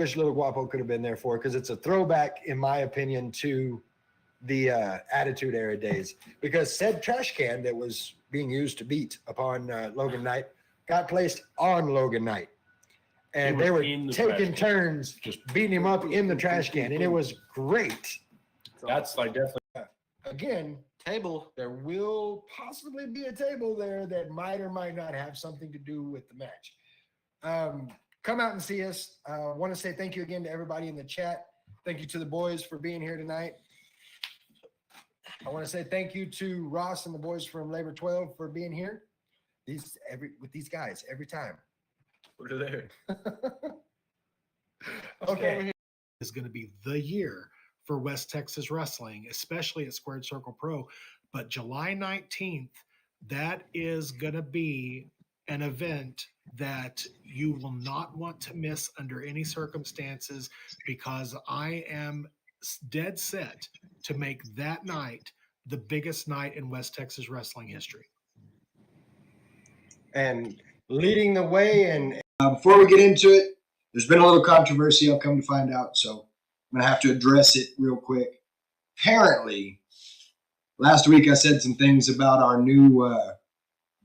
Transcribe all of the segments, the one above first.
wish Little Guapo could have been there for, because it's a throwback, in my opinion, to the Attitude Era days. Because said trash can that was being used to beat upon Logan Knight got placed on Logan Knight. And they were taking turns just beating him up in the trash can. And it was great. That's like definitely. Again, table. There will possibly be a table there that might or might not have something to do with the match. Come out and see us. I want to say thank you again to everybody in the chat. Thank you to the boys for being here tonight. I want to say thank you to Ross and the boys from Labor 12 for being here. With these guys every time. We're there. Okay. Is going to be the year for West Texas wrestling, especially at Squared Circle Pro. But July 19th, that is going to be an event that you will not want to miss under any circumstances, because I am dead set to make that night the biggest night in West Texas wrestling history. And leading the way, and before we get into it, there's been a little controversy, I've come to find out, so I'm going to have to address it real quick. Apparently, last week I said some things about our new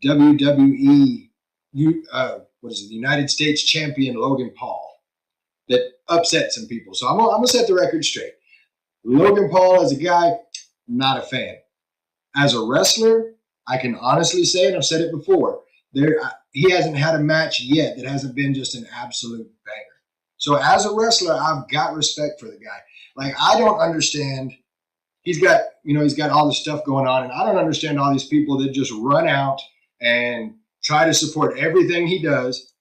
WWE, the United States champion Logan Paul, that upset some people. So I'm going to set the record straight. Logan Paul as a guy, not a fan. As a wrestler, I can honestly say, and I've said it before, he hasn't had a match yet that hasn't been just an absolute banger. So as a wrestler, I've got respect for the guy. Like, I don't understand. He's got all this stuff going on, and I don't understand all these people that just run out and try to support everything he does.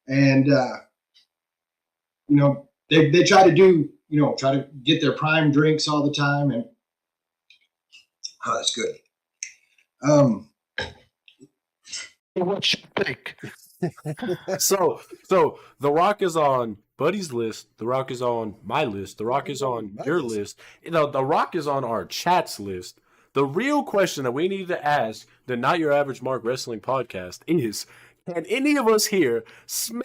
And, they try to do, try to get their prime drinks all the time. And, oh, that's good. What you think? So The Rock is on Buddy's list. The Rock is on my list. The Rock is on your list. The Rock is on our chat's list. The real question that we need to ask the Not Your Average Mark Wrestling podcast is, can any of us here smell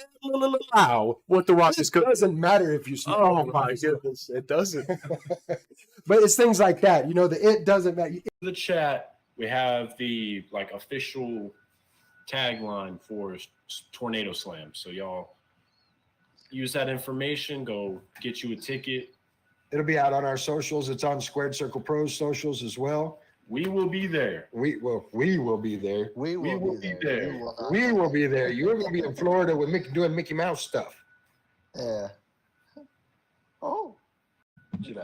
what The Rock is cooking? It doesn't matter if you smell. Oh my goodness, it doesn't. But it's things like that. It doesn't matter. The chat, we have the official tagline for Tornado Slam. So y'all use that information. Go get you a ticket. It'll be out on our socials. It's on Squared Circle Pro's socials as well. We will be there. We will be there. We will be there. We will be there. You're going to be in Florida with doing Mickey Mouse stuff. Yeah. Oh.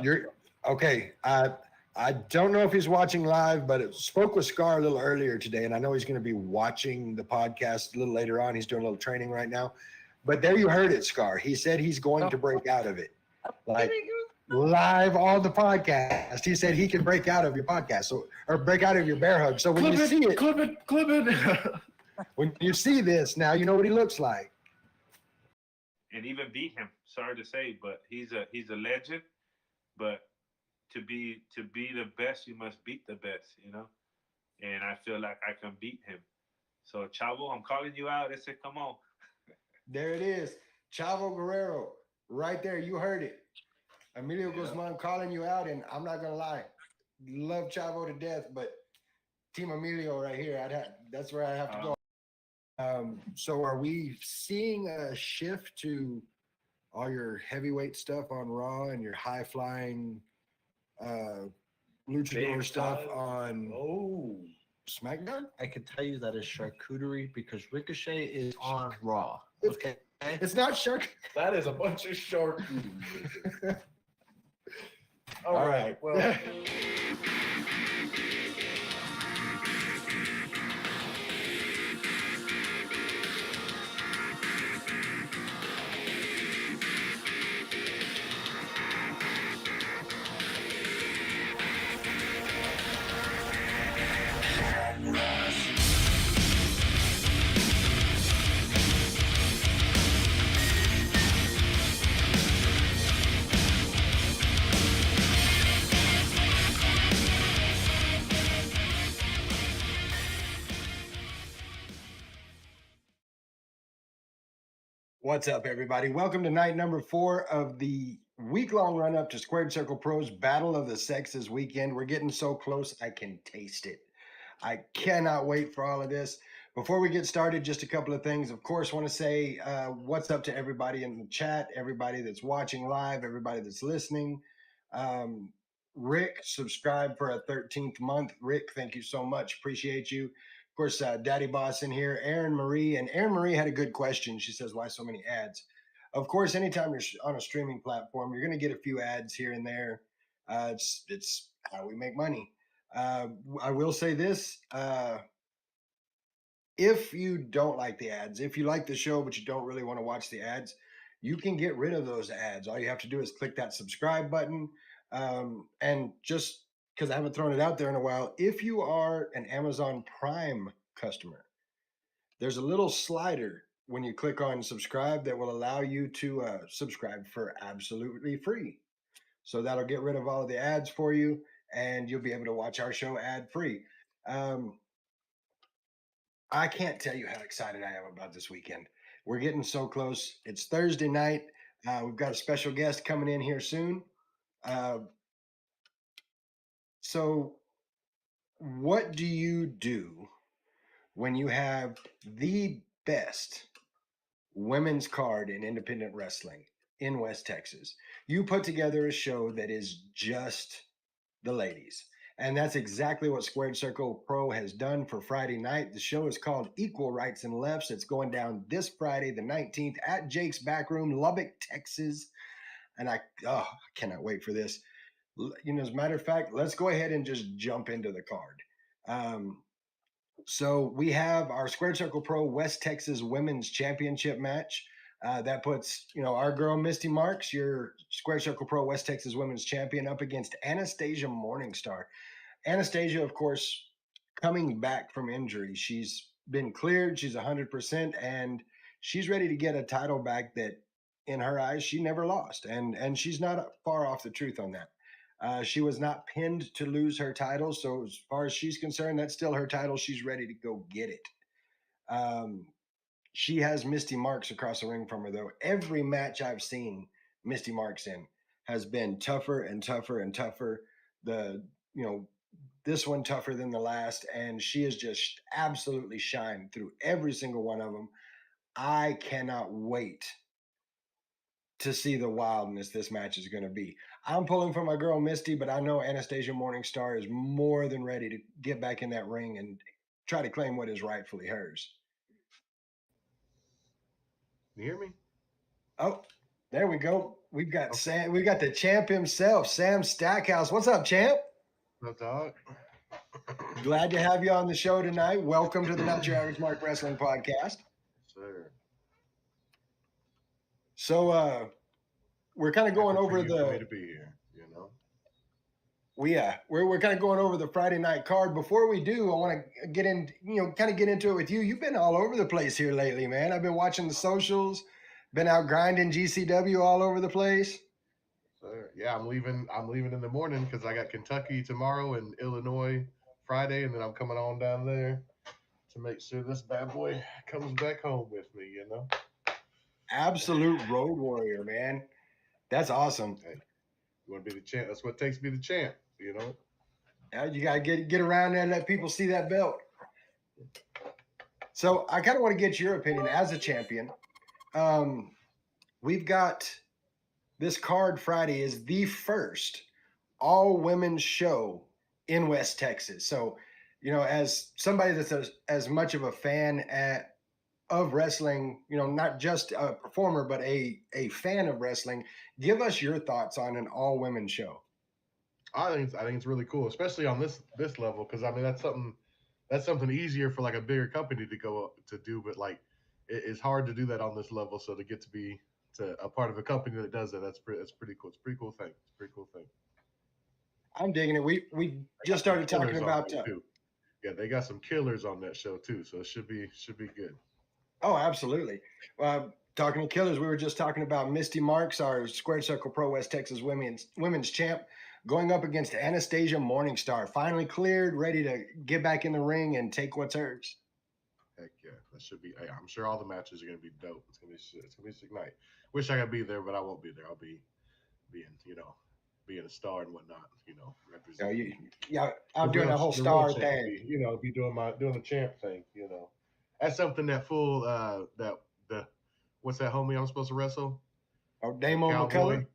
You're okay. I don't know if he's watching live, but I spoke with Scar a little earlier today, and I know he's going to be watching the podcast a little later on. He's doing a little training right now. But there you heard it, Scar. He said he's going to break out of it. Like live on the podcast. He said he can break out of your podcast, or break out of your bear hug. So when you see it, clip it. When you see this, now you know what he looks like. And even beat him. Sorry to say, but he's a legend. But to be the best, you must beat the best, And I feel like I can beat him. So Chavo, I'm calling you out. I said, come on. There it is. Chavo Guerrero, right there. You heard it. Emilio Guzman calling you out, and I'm not gonna lie, love Chavo to death, but Team Emilio right here, that's where I have to go. So are we seeing a shift to all your heavyweight stuff on Raw and your high flying luchador stuff on SmackDown? I can tell you that is charcuterie because Ricochet is on Raw. Okay. It's not shark. That is a bunch of charcuterie. All right. Well. What's up, everybody? Welcome to night number 4 of the week-long run-up to Squared Circle Pro's Battle of the Sexes weekend. We're getting so close, I can taste it. I cannot wait for all of this. Before we get started, just a couple of things. Of course, want to say what's up to everybody in the chat, everybody that's watching live, everybody that's listening. Rick, subscribed for a 13th month. Rick, thank you so much. Appreciate you. Of course, Daddy Boss in here, Aaron Marie. And Aaron Marie had a good question. She says, why so many ads? Of course, anytime you're on a streaming platform, you're going to get a few ads here and there. It's how we make money. I will say this. If you don't like the ads, if you like the show, but you don't really want to watch the ads, you can get rid of those ads. All you have to do is click that subscribe button. And just because I haven't thrown it out there in a while, if you are an Amazon Prime customer, there's a little slider when you click on subscribe that will allow you to subscribe for absolutely free. So that'll get rid of all of the ads for you, and you'll be able to watch our show ad free. I can't tell you how excited I am about this weekend. We're getting so close. It's Thursday night. We've got a special guest coming in here soon. So what do you do when you have the best women's card in independent wrestling in West Texas? You put together a show that is just the ladies. And that's exactly what Squared Circle Pro has done for Friday night. The show is called Equal Rights and Lefts. It's going down this Friday, the 19th, at Jake's Backroom, Lubbock, Texas. And I cannot wait for this. You know, as a matter of fact, let's go ahead and just jump into the card. So we have our Squared Circle Pro West Texas Women's Championship match. That puts, you know, our girl Misty Marks, your Squared Circle Pro West Texas Women's Champion, up against Anastasia Morningstar. Anastasia, of course, coming back from injury. She's been cleared. She's 100%, and she's ready to get a title back that, in her eyes, she never lost. And she's not far off the truth on that. She was not pinned to lose her title. So as far as she's concerned, that's still her title. She's ready to go get it. She has Misty Marks across the ring from her, though. Every match I've seen Misty Marks in has been tougher and tougher and tougher. This one tougher than the last. And she has just absolutely shined through every single one of them. I cannot wait to see the wildness this match is going to be. I'm pulling for my girl Misty, but I know Anastasia Morningstar is more than ready to get back in that ring and try to claim what is rightfully hers. You hear me? Oh, there we go. We've got Sam. We got the champ himself, Sam Stackhouse. What's up, champ? What's up? Glad to have you on the show tonight. Welcome to the Not Your Average Mark Wrestling Podcast. Sir. So we're kind of going over the way to be here, you know. We're kind of going over the Friday night card. Before we do, I want to get in, kind of get into it with you. You've been all over the place here lately, man. I've been watching the socials, been out grinding GCW all over the place. Sir. Yeah, I'm leaving in the morning because I got Kentucky tomorrow and Illinois Friday, and then I'm coming on down there to make sure this bad boy comes back home with me, you know. Absolute road warrior, man. That's awesome. Hey, you want to be the champ? That's what it takes to be the champ, you know. Yeah, you gotta get around there and let people see that belt. So I kind of want to get your opinion as a champion. We've got this card. Friday is the first all women's show in West Texas. So, as somebody that's as much of a fan of wrestling, not just a performer, but a fan of wrestling, give us your thoughts on an all women's show. I think it's really cool, especially on this level, because I mean that's something easier for like a bigger company to go up to do, but like it's hard to do that on this level. So to get to be a part of a company that does that, that's pretty cool. It's a pretty cool thing. It's a pretty cool thing. I'm digging it. We just started talking about. Yeah, they got some killers on that show too, so it should be good. Oh, absolutely. Talking to killers, we were just talking about Misty Marks, our Squared Circle Pro West Texas women's champ, going up against Anastasia Morningstar, finally cleared, ready to get back in the ring and take what's hers. Heck yeah, that should be. Hey, I'm sure all the matches are gonna be dope. It's gonna be a sick night. Wish I could be there, but I won't be there. I'll be being a star and whatnot. Representing. I'm doing real- a whole the real star champ, thing. be doing the champ thing. That's something that fool what's that homie I'm supposed to wrestle? Oh, Damo McCullough.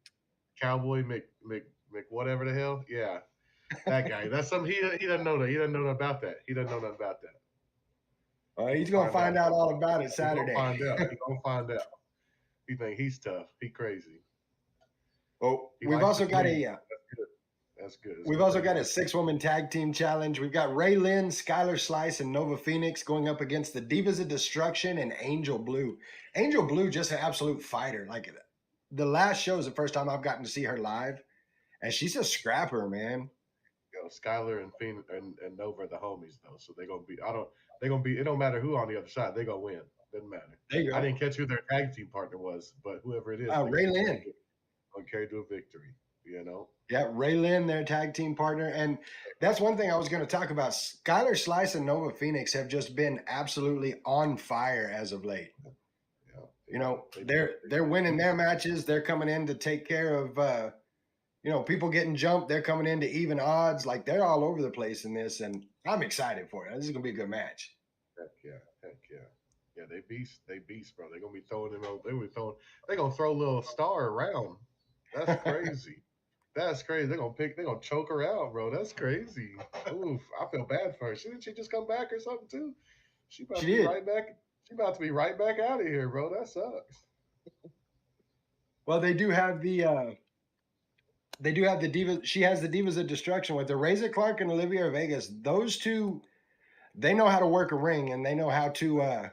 Cowboy Mc whatever the hell. Yeah, that guy. That's something he doesn't know that. He doesn't know nothing about that. He doesn't know nothing about that. He's gonna find out all about it He's Saturday. gonna find out. He's gonna find out. He think he's tough. He crazy. Well, He we've likes also to got win. a That's good. we've also got a 6-woman tag team challenge. We've got Ray Lynn, Skylar Slice, and Nova Phoenix going up against the Divas of Destruction and Angel Blue. Angel Blue, just an absolute fighter. Like the last show is the first time I've gotten to see her live, and she's a scrapper, man. Skylar and Phoenix and Nova are the homies though, so they're gonna be. They're gonna be. It don't matter who on the other side. They're gonna win. Doesn't matter. There you go. I didn't catch who their tag team partner was, but whoever it is, Ray Lynn. Gonna carry to a victory. Yeah, Ray Lynn, their tag team partner. And that's one thing I was going to talk about. Skylar Slice and Nova Phoenix have just been absolutely on fire as of late. Yeah. They're winning their matches. They're coming in to take care of people getting jumped. They're coming in to even odds. Like they're all over the place in this, and I'm excited for it. This is gonna be a good match. Heck yeah. Yeah, they beast, bro. They're gonna be throwing them. They're gonna throw a little star around. That's crazy. That's crazy. They're gonna choke her out, bro. That's crazy. Oof, I feel bad for her. Didn't she just come back or something too? She about to be right back. She about to be right back out of here, bro. That sucks. Well, they do have the Divas. She has the Divas of Destruction with the Razor Clark and Olivia Vegas. Those two, they know how to work a ring and they know how to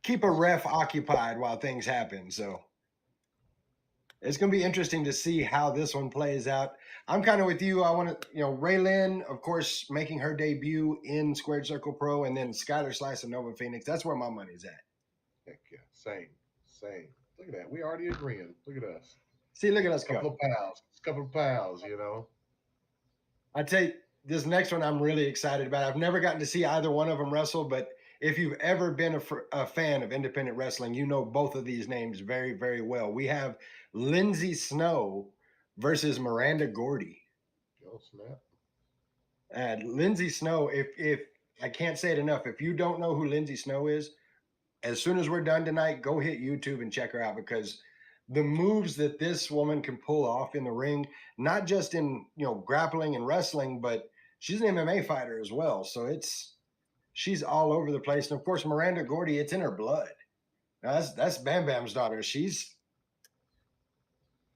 keep a ref occupied while things happen. So it's going to be interesting to see how this one plays out. I'm kind of with you. I want to, Ray Lynn, of course, making her debut in Squared Circle Pro, and then Skylar Slice and Nova Phoenix. That's where my money's at. Heck yeah. Same. Look at that. We already agreeing. Look at us. See, look at us couple of pals, I tell you, this next one I'm really excited about. I've never gotten to see either one of them wrestle, but if you've ever been a fan of independent wrestling, you know both of these names very, very well. We have Lindsay Snow versus Miranda Gordy. Oh, snap. And Lindsay Snow, if I can't say it enough, if you don't know who Lindsay Snow is, as soon as we're done tonight, go hit YouTube and check her out, because the moves that this woman can pull off in the ring, not just in grappling and wrestling, but she's an MMA fighter as well. So she's all over the place. And of course, Miranda Gordy, it's in her blood. Now, that's Bam Bam's daughter. She's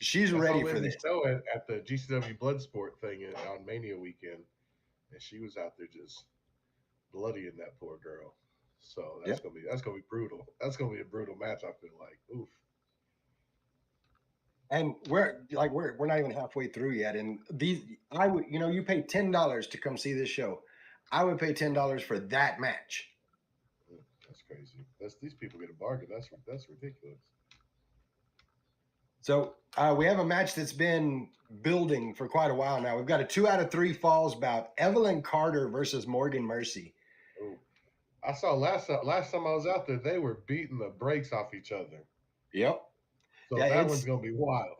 ready for this. Show at the GCW Bloodsport thing on Mania weekend, and she was out there just bloodying that poor girl. So that's gonna be brutal. That's gonna be a brutal match. I feel like, oof. And we're not even halfway through yet. And I would, you pay $10 to come see this show. I would pay $10 for that match. That's crazy. These people get a bargain. That's ridiculous. So we have a match that's been building for quite a while now. We've got a 2 out of 3 falls bout. Evelyn Carter versus Morgan Mercy. Ooh. I saw last time I was out there, they were beating the brakes off each other. Yep. So that one's gonna be wild.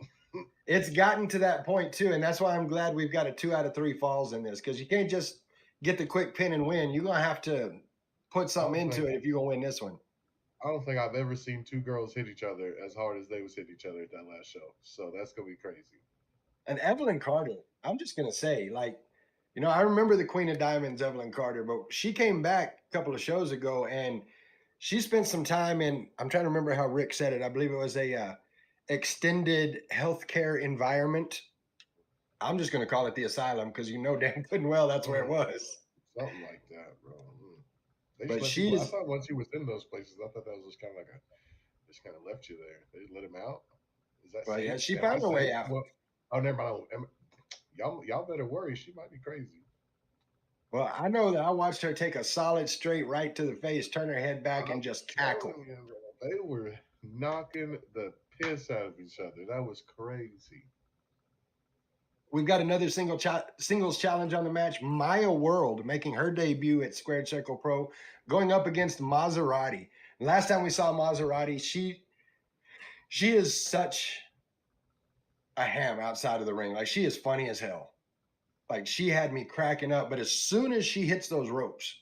It's gotten to that point too, and that's why I'm glad we've got a 2 out of 3 falls in this, because you can't just get the quick pin and win. You're gonna have to put something into it if you're gonna win this one. I don't think I've ever seen 2 girls hit each other as hard as they was hitting each other at that last show. So that's gonna be crazy. And Evelyn Carter, I'm just gonna say, I remember the Queen of Diamonds, Evelyn Carter, but she came back a couple of shows ago and she spent some time in, I'm trying to remember how Rick said it. I believe it was a extended healthcare environment. I'm just going to call it the asylum, because damn good and well that's where it was. Something like that, bro. But I thought once he was in those places, I thought that was just kind of left you there. They let him out. Is that? Well, safe? yeah, she found her way out. Well, never mind. Y'all better worry. She might be crazy. Well, I know that I watched her take a solid straight right to the face, turn her head back, and just cackle. They were knocking the piss out of each other. That was crazy. we've got another singles challenge on the match. Maya World making her debut at Squared Circle Pro, going up against Maserati. Last time we saw Maserati, she is such a ham outside of the ring. Like, she is funny as hell. Like, she had me cracking up. But as soon as she hits those ropes,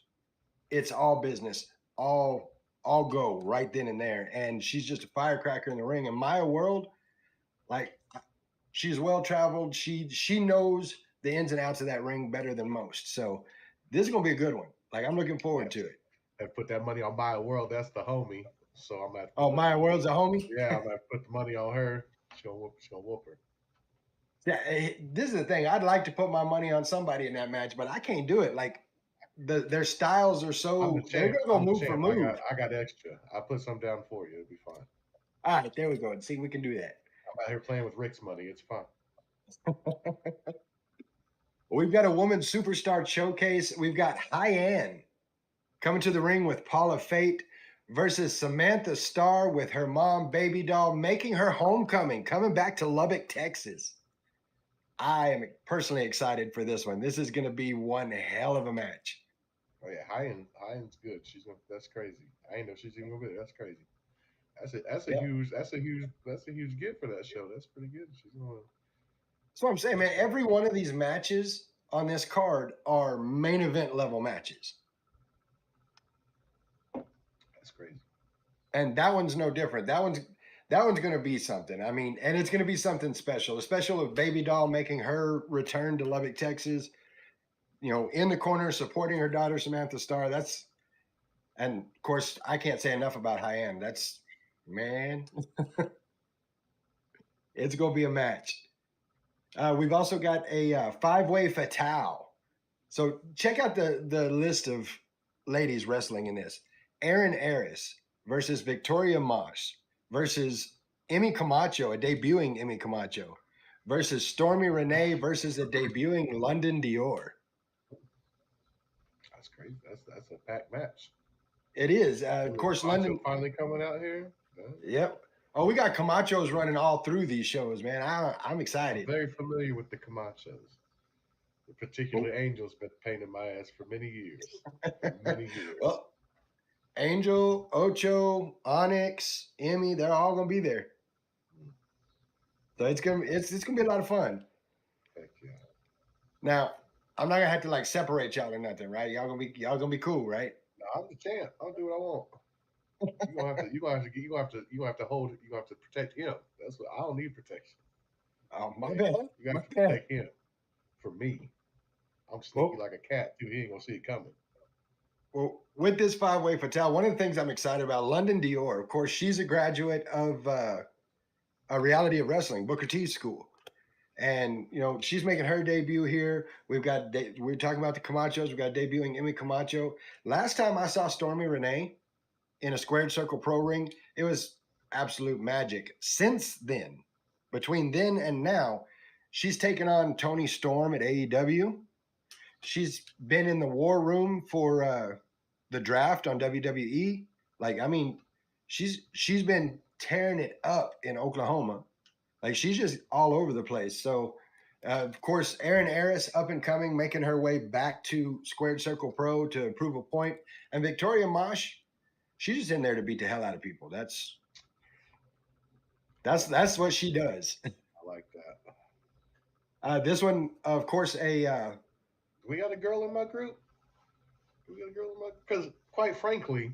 it's all business, all go right then and there. And she's just a firecracker in the ring. And Maya World, like, she's well traveled. She knows the ins and outs of that ring better than most. So this is gonna be a good one. Like, I'm looking forward to it. And put that money on Maya World. That's the homie. So I'm at. Oh, Maya World's a homie. Yeah, I'm gonna put the money on her. She's gonna whoop her. Yeah, this is the thing. I'd like to put my money on somebody in that match, but I can't do it. Like, their styles are so they're gonna go move for move. I got extra. I put some down for you. It'll be fine. All right, there we go. See, we can do that. I'm out here playing with Rick's money. It's fine. We've got a women's superstar showcase. We've got Hyann coming to the ring with Paula Fate versus Samantha Starr with her mom, Baby Doll, making her homecoming, coming back to Lubbock, Texas. I am personally excited for this one. This is going to be one hell of a match. Oh yeah, Hyan's good. That's crazy. I ain't know she's even gonna be there. That's crazy. That's a huge get for that show. That's pretty good. She's gonna. That's what I'm saying, man. Every one of these matches on this card are main event level matches. That's crazy. And that one's no different. That one's going to be something. I mean, and it's going to be something special. A special of Baby Doll making her return to Lubbock, Texas. You know, in the corner supporting her daughter Samantha Starr. And of course, I can't say enough about Hyann. That's, man, it's going to be a match. We've also got a five-way fatale. So check out the list of ladies wrestling in this. Erin Aris versus Victoria Mosh versus Emmy Camacho, a debuting Emmy Camacho, versus Stormy Renee versus a debuting London Dior. That's crazy. That's a packed match. It is. Of course, Camacho London finally coming out here. Yep. Oh, we got Camachos running all through these shows, man. I'm excited. I'm very familiar with the Camachos. Particularly Angel's been paying my ass for many years. Well, Angel, Ocho, Onyx, Emmy, they're all gonna be there. So it's gonna be a lot of fun. Heck yeah. Now, I'm not gonna have to like separate y'all or nothing, right? Y'all gonna be cool, right? No, I'm the champ. I'll do what I want. You gonna have to protect him. That's what I don't need protection. Oh, my bad. You got to protect him. For me, I'm sneaky like a cat too. He ain't gonna see it coming. Well, with this five-way fatale, one of the things I'm excited about, London Dior, of course, she's a graduate of a Reality of Wrestling, Booker T's school. And, you know, she's making her debut here. We're talking about the Camachos. We've got debuting Emmy Camacho. Last time I saw Stormy Renee in a Squared Circle Pro ring, it was absolute magic. Since then, between then and now, she's taken on Toni Storm at AEW. She's been in the war room for the draft on WWE. Like, I mean, she's been tearing it up in Oklahoma. Like, she's just all over the place. So, of course, Erin Aris up and coming, making her way back to Squared Circle Pro to prove a point. And Victoria Mosh, she's just in there to beat the hell out of people. That's what she does. I like that. This one, of course, We got a girl in my group. Because quite frankly,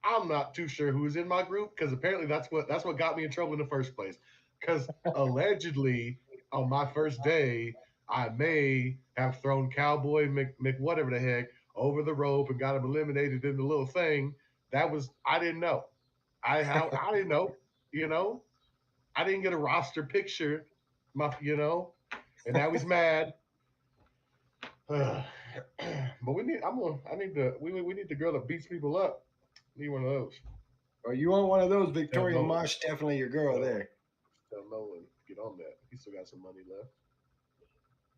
I'm not too sure who's in my group. Because apparently that's what got me in trouble in the first place. Because allegedly on my first day, I may have thrown Cowboy Mc whatever the heck over the rope and got him eliminated in the little thing. I didn't know. I didn't know. You know, I didn't get a roster picture. And now he's mad. But we need the girl that beats people up. Need one of those. Or you want one of those? Victoria Mosh, definitely your girl there. Tell Nolan, get on that. He still got some money left.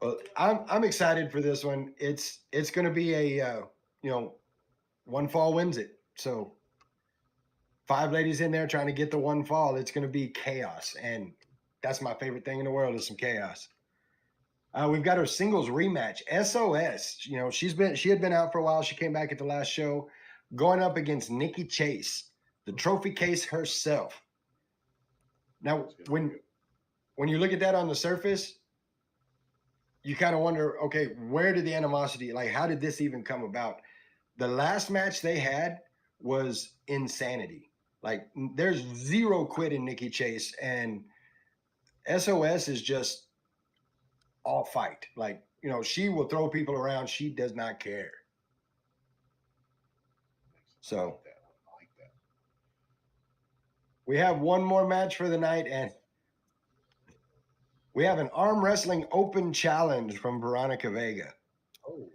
Well, I'm excited for this one. It's going to be a one fall wins it. So 5 ladies in there trying to get the one fall. It's going to be chaos, and that's my favorite thing in the world is some chaos. We've got her singles rematch. SOS. You know, she had been out for a while. She came back at the last show, going up against Nikki Chase, the trophy case herself. Now, when you look at that on the surface, you kind of wonder, okay, where did the animosity, like, how did this even come about? The last match they had was insanity. Like, there's zero quit in Nikki Chase, and SOS is just all fight. Like, you know, she will throw people around. She does not care. So I like that. we have one more match for the night, and we have an arm wrestling open challenge from Veronica Vega. Oh,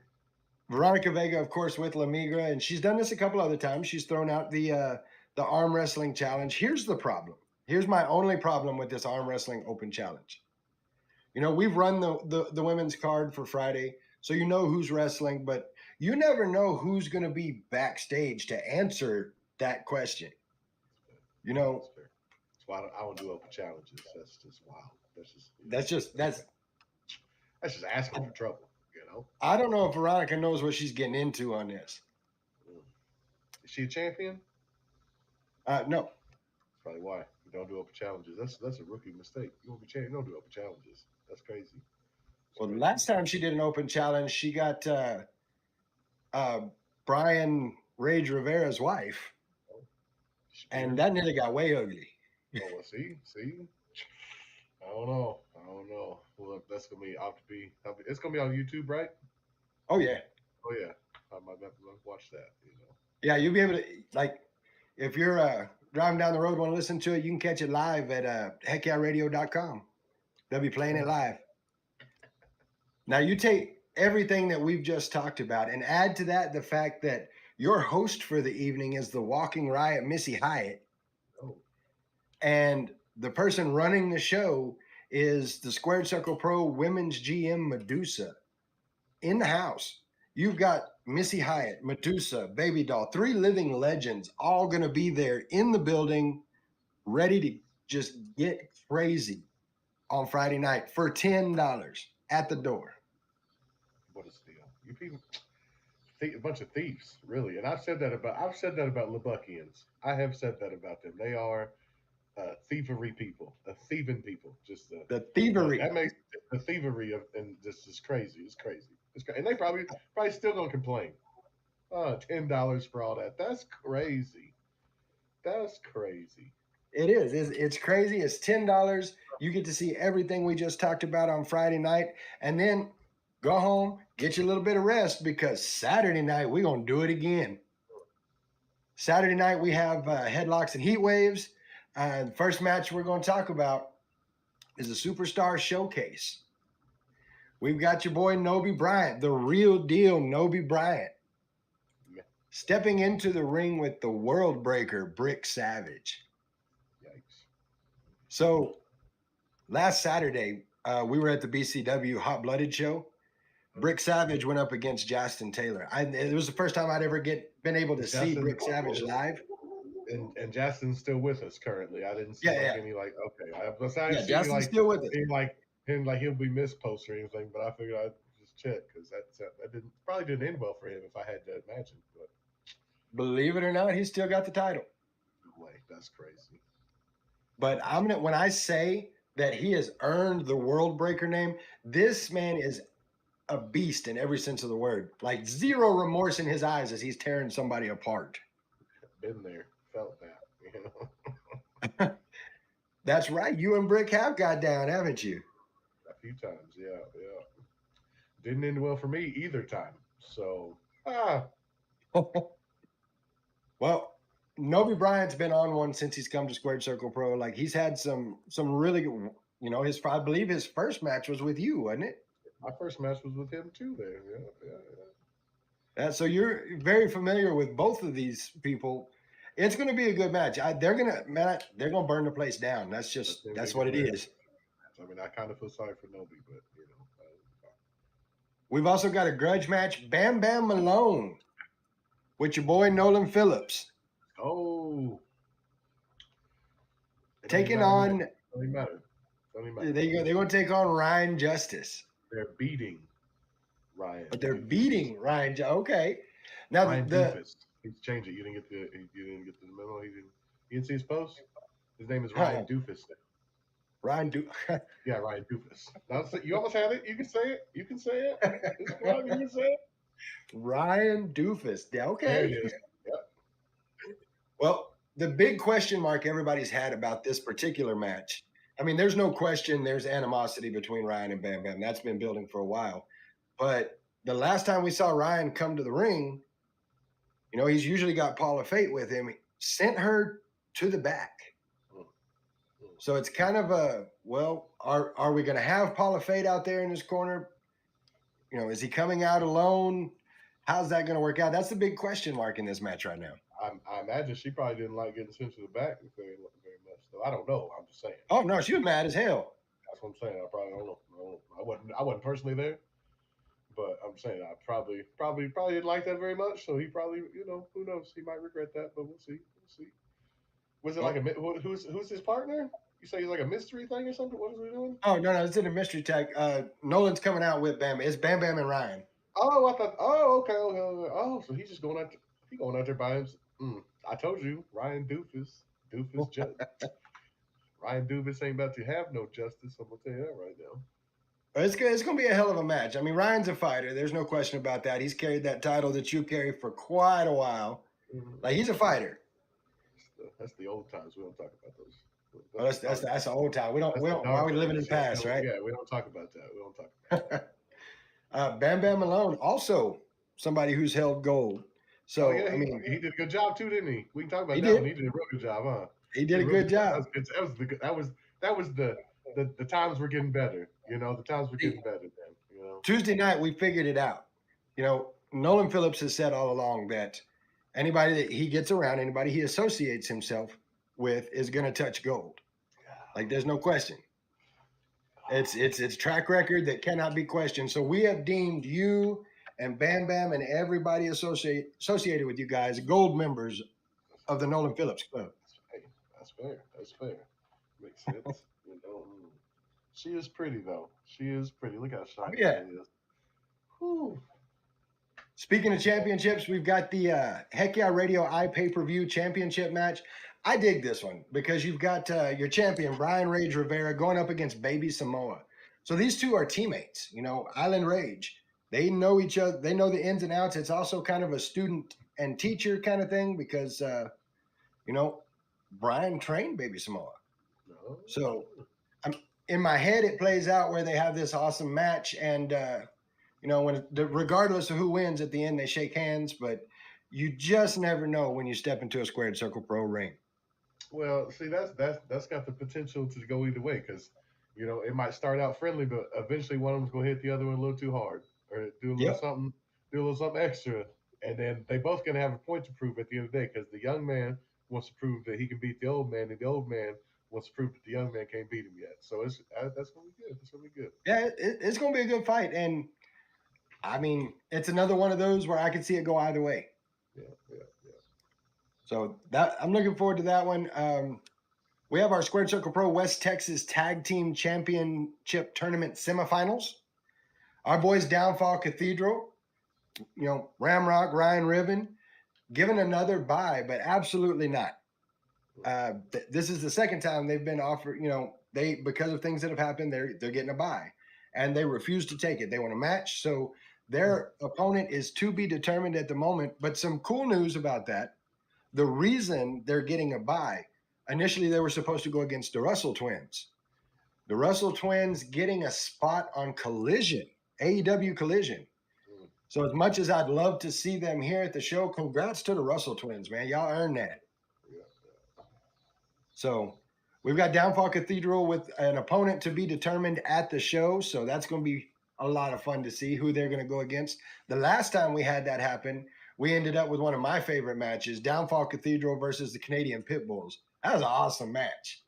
Veronica Vega, of course, with La Migra, and she's done this a couple other times. She's thrown out the arm wrestling challenge. Here's the problem. Here's my only problem with this arm wrestling open challenge. You know, we've run the women's card for Friday, so you know who's wrestling, but you never know who's going to be backstage to answer that question. You know, that's fair. That's why I don't do open challenges. That's just wild. That's just asking for trouble. You know. I don't know if Veronica knows what she's getting into on this. Is she a champion? No. That's probably why you don't do open challenges. That's a rookie mistake. You won't be champion. You don't do open challenges. That's crazy. Well, last time she did an open challenge, she got Brian Rage Rivera's wife, and that nearly got way ugly. Oh, well, see. I don't know. Well, that's gonna be it's gonna be on YouTube, right? Oh yeah, Oh yeah. I might have to watch that. You know. yeah. You'll be able to, like, if you're driving down the road, want to listen to it, you can catch it live at heckyeahradio.com. They'll be playing it live. Now you take everything that we've just talked about and add to that the fact that your host for the evening is the Walking Riot, Missy Hyatt. Oh. And the person running the show is the Squared Circle Pro Women's GM Medusa in the house. You've got Missy Hyatt, Medusa, Baby Doll, 3 living legends, all going to be there in the building, ready to just get crazy on Friday night for $10 at the door. What a steal! You people, a bunch of thieves, really. And I've said that about Lebuckians. I have said that about them. They are thievery people, thieving people. Just the thievery. That makes the thievery of, and this is crazy. It's crazy. And they probably still gonna complain. $10 for all that. That's crazy. That's crazy. It is. It's crazy. It's $10. You get to see everything we just talked about on Friday night, and then go home, get you a little bit of rest, because Saturday night we're gonna do it again. Saturday night we have headlocks and heat waves. The first match we're going to talk about is the Superstar Showcase. We've got your boy Noby Bryant, the real deal Noby Bryant, stepping into the ring with the world breaker Brick Savage. Yikes. So last Saturday, we were at the BCW Hot Blooded show. Brick Savage went up against Justin Taylor. It was the first time I'd ever been able to see Brick Savage live. And Justin's still with us currently. I didn't see any Justin's still with us. He'll be missed post or anything, but I figured I'd just check because that probably didn't end well for him if I had to imagine. But believe it or not, he's still got the title. No way, that's crazy. But when I say that he has earned the World Breaker name, this man is a beast in every sense of the word. Like, zero remorse in his eyes as he's tearing somebody apart. Been there, felt that, you know. That's right. You and Brick have got down, haven't you? A few times, yeah. Didn't end well for me either time. So, Well, Noby Bryant's been on one since he's come to Squared Circle Pro. Like, he's had some really good, you know, I believe his first match was with you, wasn't it? My first match was with him too there. Yeah. So you're very familiar with both of these people. It's going to be a good match. They're going to burn the place down. That's what it is. I mean, I kind of feel sorry for Noby, but you know. We've also got a grudge match, Bam Bam Malone, with your boy Nolan Phillips. Oh. Taking on. Doesn't matter. They're going to take on Ryan Justice. they're beating Ryan. But they're Doofus. beating Ryan. Okay. Now Ryan the Doofus. He's changed it. You didn't get the memo. You didn't see his post. His name is Ryan Doofus. Ryan Yeah, Ryan Doofus. You almost had it. You can say it. You can say it. It's fine. You can say it. Ryan Doofus. Yeah, okay. There it is. Well, the big question mark everybody's had about this particular match. I mean, there's no question there's animosity between Ryan and Bam Bam. That's been building for a while. But the last time we saw Ryan come to the ring, you know, he's usually got Paula Fate with him. He sent her to the back. So it's kind of a, well, are we going to have Paula Fate out there in his corner? You know, is he coming out alone? How's that going to work out? That's the big question mark in this match right now. I imagine she probably didn't like getting sent to the back very much. Though I don't know. I'm just saying. Oh no, she was mad as hell. That's what I'm saying. I probably don't know. I wasn't personally there, but I'm saying I probably didn't like that very much. So he probably, you know, who knows? He might regret that, but we'll see. Was it like who's his partner? You say he's like a mystery thing or something? What is he doing? Oh no, it's in a mystery tag. Nolan's coming out with Bam. It's Bam Bam and Ryan. Oh, I thought. Oh, okay. Oh, so he's just going out. He going out there by himself. I told you, Ryan Doofus. Ryan Doofus ain't about to have no justice. I'm gonna tell you that right now. It's gonna be a hell of a match. I mean, Ryan's a fighter. There's no question about that. He's carried that title that you carry for quite a while. Like, he's a fighter. That's the old times. We don't talk about those. Oh, that's the old time. We don't. Why are we living in the past, right? Yeah, we don't talk about that. We don't talk about that. Bam Bam Malone, also somebody who's held gold. So yeah, I mean, he did a good job too, didn't he? We can talk about that did. one. He did a real good job, huh? He did a good job. That was the times were getting better. You know, the times were getting better then. You know, Tuesday night we figured it out. You know, Nolan Phillips has said all along that anybody that he gets around, anybody he associates himself with, is going to touch gold. Like, there's no question. It's track record that cannot be questioned. So we have deemed you and Bam Bam and everybody associated with you guys gold members of the Nolan Phillips Club. That's fair. Makes sense. You know, she is pretty though. She is pretty. Look how shy she is. Whew. Speaking of championships, we've got the Heck Yeah Radio iPay-per-view championship match. I dig this one because you've got your champion, Brian Rage Rivera, going up against Baby Samoa. So these two are teammates, you know, Island Rage. They know each other. They know the ins and outs. It's also kind of a student and teacher kind of thing because, you know, Brian trained Baby Samoa. No. So in my head, it plays out where they have this awesome match. And, you know, regardless of who wins at the end, they shake hands. But you just never know when you step into a Squared Circle Pro ring. Well, see, that's got the potential to go either way because, you know, it might start out friendly, but eventually one of them's going to hit the other one a little too hard or do a little something extra. And then they both going to have a point to prove at the end of the day because the young man wants to prove that he can beat the old man and the old man wants to prove that the young man can't beat him yet. So that's going to be good. That's going to be good. Yeah, it's going to be a good fight. And, I mean, it's another one of those where I could see it go either way. Yeah. So I'm looking forward to that one. We have our Squared Circle Pro West Texas Tag Team Championship Tournament semifinals. Our boys Downfall Cathedral, you know, Ramrock, Ryan Ribbon, given another bye, but absolutely not. This is the second time they've been offered, you know, because of things that have happened, they're getting a bye. And they refuse to take it. They want a match. So their opponent is to be determined at the moment. But some cool news about that. The reason they're getting a bye, initially they were supposed to go against the Russell Twins. The Russell Twins getting a spot on Collision, AEW Collision. So as much as I'd love to see them here at the show, congrats to the Russell Twins, man. Y'all earned that. So we've got Downfall Cathedral with an opponent to be determined at the show. So that's going to be a lot of fun to see who they're going to go against. The last time we had that happen, we ended up with one of my favorite matches, Downfall Cathedral versus the Canadian Pitbulls. That was an awesome match.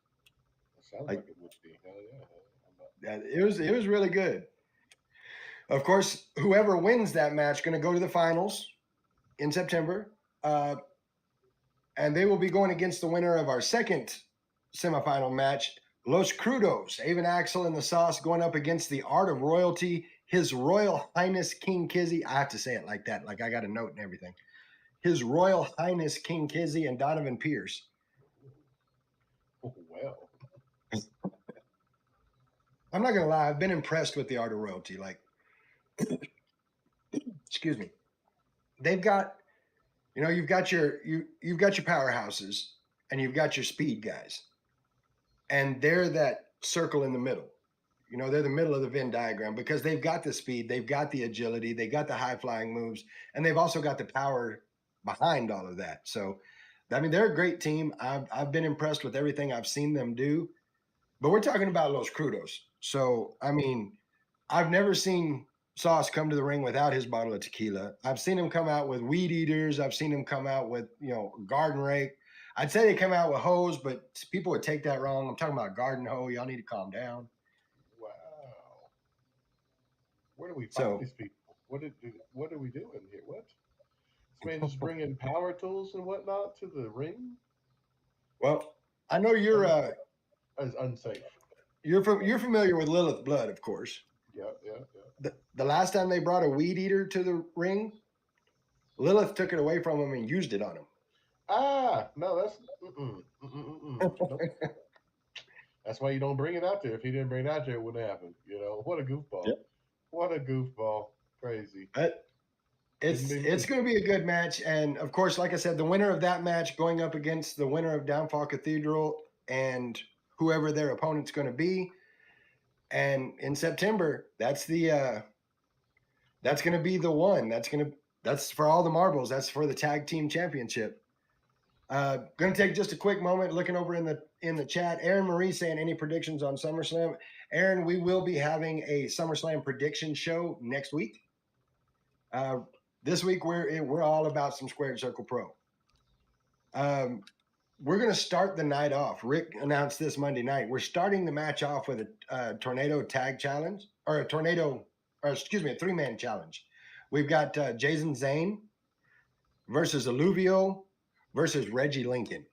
Sounds like it would be. Hell yeah. It was really good. Of course, whoever wins that match going to go to the finals in September. And they will be going against the winner of our second semifinal match, Los Crudos, Avon Axel and the Sauce, going up against the Art of Royalty, His Royal Highness King Kizzy. I have to say it like that, like I got a note and everything. His Royal Highness King Kizzy and Donovan Pierce. Oh, well. I'm not gonna lie, I've been impressed with the Art of Royalty. Like, excuse me, they've got, you've got you've got your powerhouses and you've got your speed guys, and they're that circle in the middle. They're the middle of the Venn diagram because they've got the speed, they've got the agility, they got the high flying moves, and they've also got the power behind all of that. So, I mean, they're a great team. I've been impressed with everything I've seen them do. But we're talking about Los Crudos. So, I mean, I've never seen Sauce come to the ring without his bottle of tequila. I've seen him come out with weed eaters. I've seen him come out with, garden rake. I'd say they come out with hose, but people would take that wrong. I'm talking about garden hoe. Y'all need to calm down. Wow. Where do we find these people? What are we doing here? What? This man just bringing power tools and whatnot to the ring? Well, I know you're That is unsafe. you're familiar with Lilith Blood, of course. Yeah. The last time they brought a weed eater to the ring, Lilith took it away from him and used it on him. Ah, no, that's nope. That's why you don't bring it out there. If he didn't bring it out there, it wouldn't happen. What a goofball. Yep. What a goofball. Crazy. It's going to be a good match. And of course, like I said, the winner of that match going up against the winner of Downfall Cathedral and whoever their opponent's going to be. And in September, that's going to be the one. That's for all the marbles. That's for the tag team championship. Going to take just a quick moment looking over in the chat. Aaron Marie saying any predictions on SummerSlam. Aaron, we will be having a SummerSlam prediction show next week. This week we're all about some Squared Circle Pro. We're going to start the night off. Rick announced this Monday night. We're starting the match off with a tornado tag challenge, or a three-man challenge. We've got Jason Zane versus Alluvio versus Reggie Lincoln.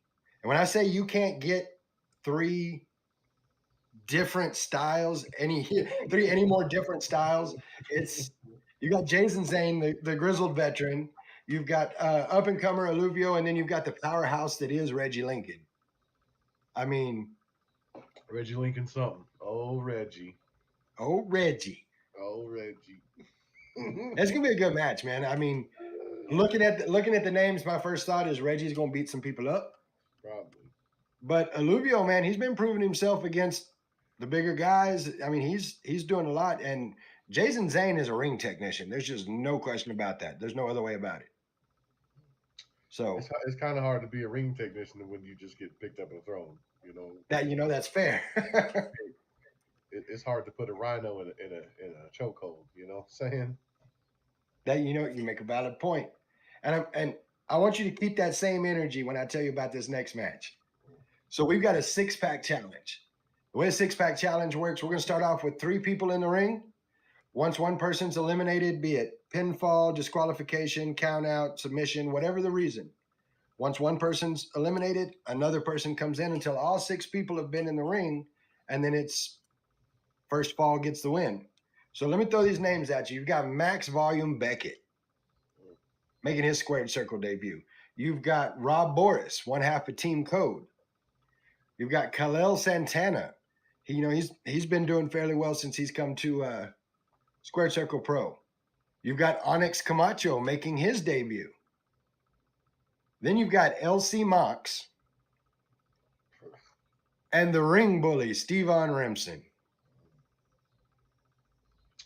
And when I say you can't get three different styles, any more different styles, you got Jason Zane, the grizzled veteran. You've got up-and-comer Alluvio, and then you've got the powerhouse that is Reggie Lincoln. I mean... Reggie Lincoln something. Oh, Reggie. Oh, Reggie. Oh, Reggie. It's going to be a good match, man. I mean, looking at the names, my first thought is Reggie's going to beat some people up. Probably. But Alluvio, man, he's been proving himself against the bigger guys. I mean, he's doing a lot. And Jason Zane is a ring technician. There's just no question about that. There's no other way about it. So it's kind of hard to be a ring technician when you just get picked up and thrown. That's fair. It's hard to put a rhino in a chokehold. You know what I'm saying? That you make a valid point, and I want you to keep that same energy when I tell you about this next match. So we've got a 6-pack challenge. The way a 6-pack challenge works, we're going to start off with 3 people in the ring. Once one person's eliminated, be it pinfall, disqualification, count out, submission, whatever the reason. Once one person's eliminated, another person comes in until all 6 people have been in the ring, and then it's first fall gets the win. So let me throw these names at you. You've got Max Volume Beckett making his Squared Circle debut. You've got Rob Boris, one half of Team Code. You've got Khalil Santana. He's been doing fairly well since he's come to Squared Circle Pro. You've got Onyx Camacho making his debut. Then you've got LC Mox and the ring bully, Stevan Remsen.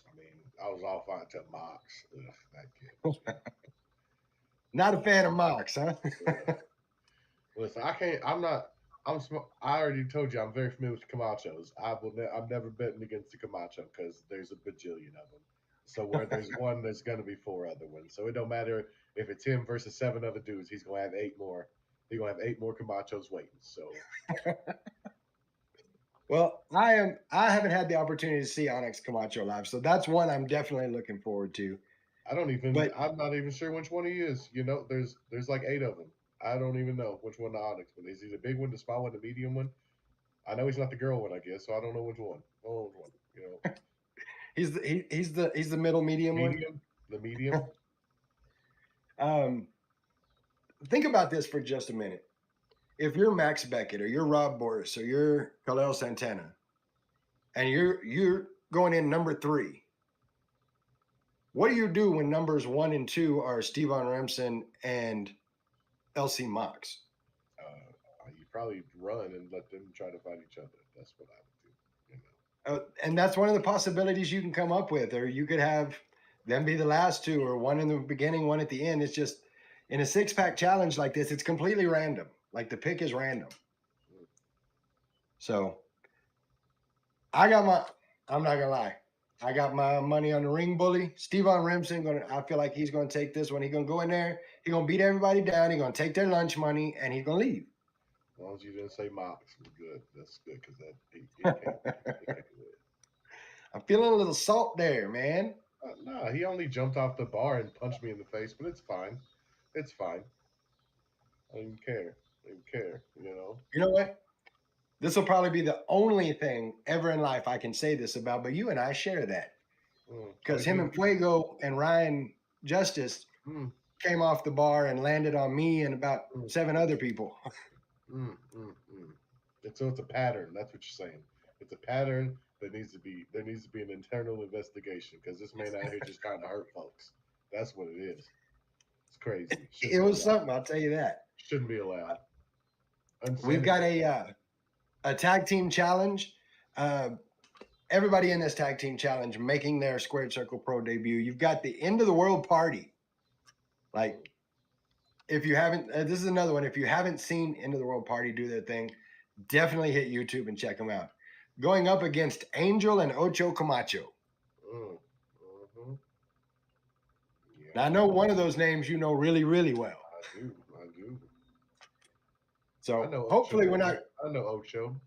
I mean, I was all fine until Mox. Ugh, that kid. Not a fan of Mox, huh? Listen, I already told you I'm very familiar with the Camachos. I'm never betting against the Camacho because there's a bajillion of them. So where there's one, there's going to be 4 other ones. So it don't matter if it's him versus 7 other dudes. He's going to have 8 more. He's going to have 8 more Camachos waiting. So. Well, I haven't had the opportunity to see Onyx Camacho live, so that's one I'm definitely looking forward to. I'm not even sure which one he is. There's like 8 of them. I don't even know which one the Onyx one is. He the big one, the small one, the medium one? I know he's not the girl one, I guess, so I don't know which one. He's the middle medium one. The medium. Think about this for just a minute. If you're Max Beckett or you're Rob Boris or you're Khalil Santana, and you're going in number 3, what do you do when numbers 1 and 2 are Stevan Remsen and LC Mox? You probably run and let them try to fight each other. That's what I would do. You know. And that's one of the possibilities you can come up with, or you could have them be the last 2, or one in the beginning, one at the end. It's just in a 6-pack challenge like this, it's completely random. Like the pick is random. So I'm not gonna lie. I got my money on the ring bully. Stevan Remsen, I feel like he's gonna take this one. He's gonna go in there, he's gonna beat everybody down, he's gonna take their lunch money, and he's gonna leave. As long as you didn't say Mox, we're good. That's good because he can't do it. I'm feeling a little salt there, man. No, he only jumped off the bar and punched me in the face, but it's fine. It's fine. I don't even care. You know. You know what? This will probably be the only thing ever in life I can say this about, but you and I share that. Because him and Fuego and Ryan Justice came off the bar and landed on me and about 7 other people. So it's a pattern. That's what you're saying. It's a pattern that needs to be. There needs to be an internal investigation because this man out here just trying to hurt folks. That's what it is. It's crazy. It was something, I'll tell you that. Shouldn't be allowed. We've got a tag team challenge. Everybody in this tag team challenge making their Squared Circle Pro debut. You've got the End of the World Party. Like, if you haven't, this is another one. If you haven't seen End of the World Party do their thing, definitely hit YouTube and check them out. Going up against Angel and Ocho Camacho. Yeah. Now, I know one of those names you know really, really well. I do. So I know hopefully Ocho. we're not. I know Ocho.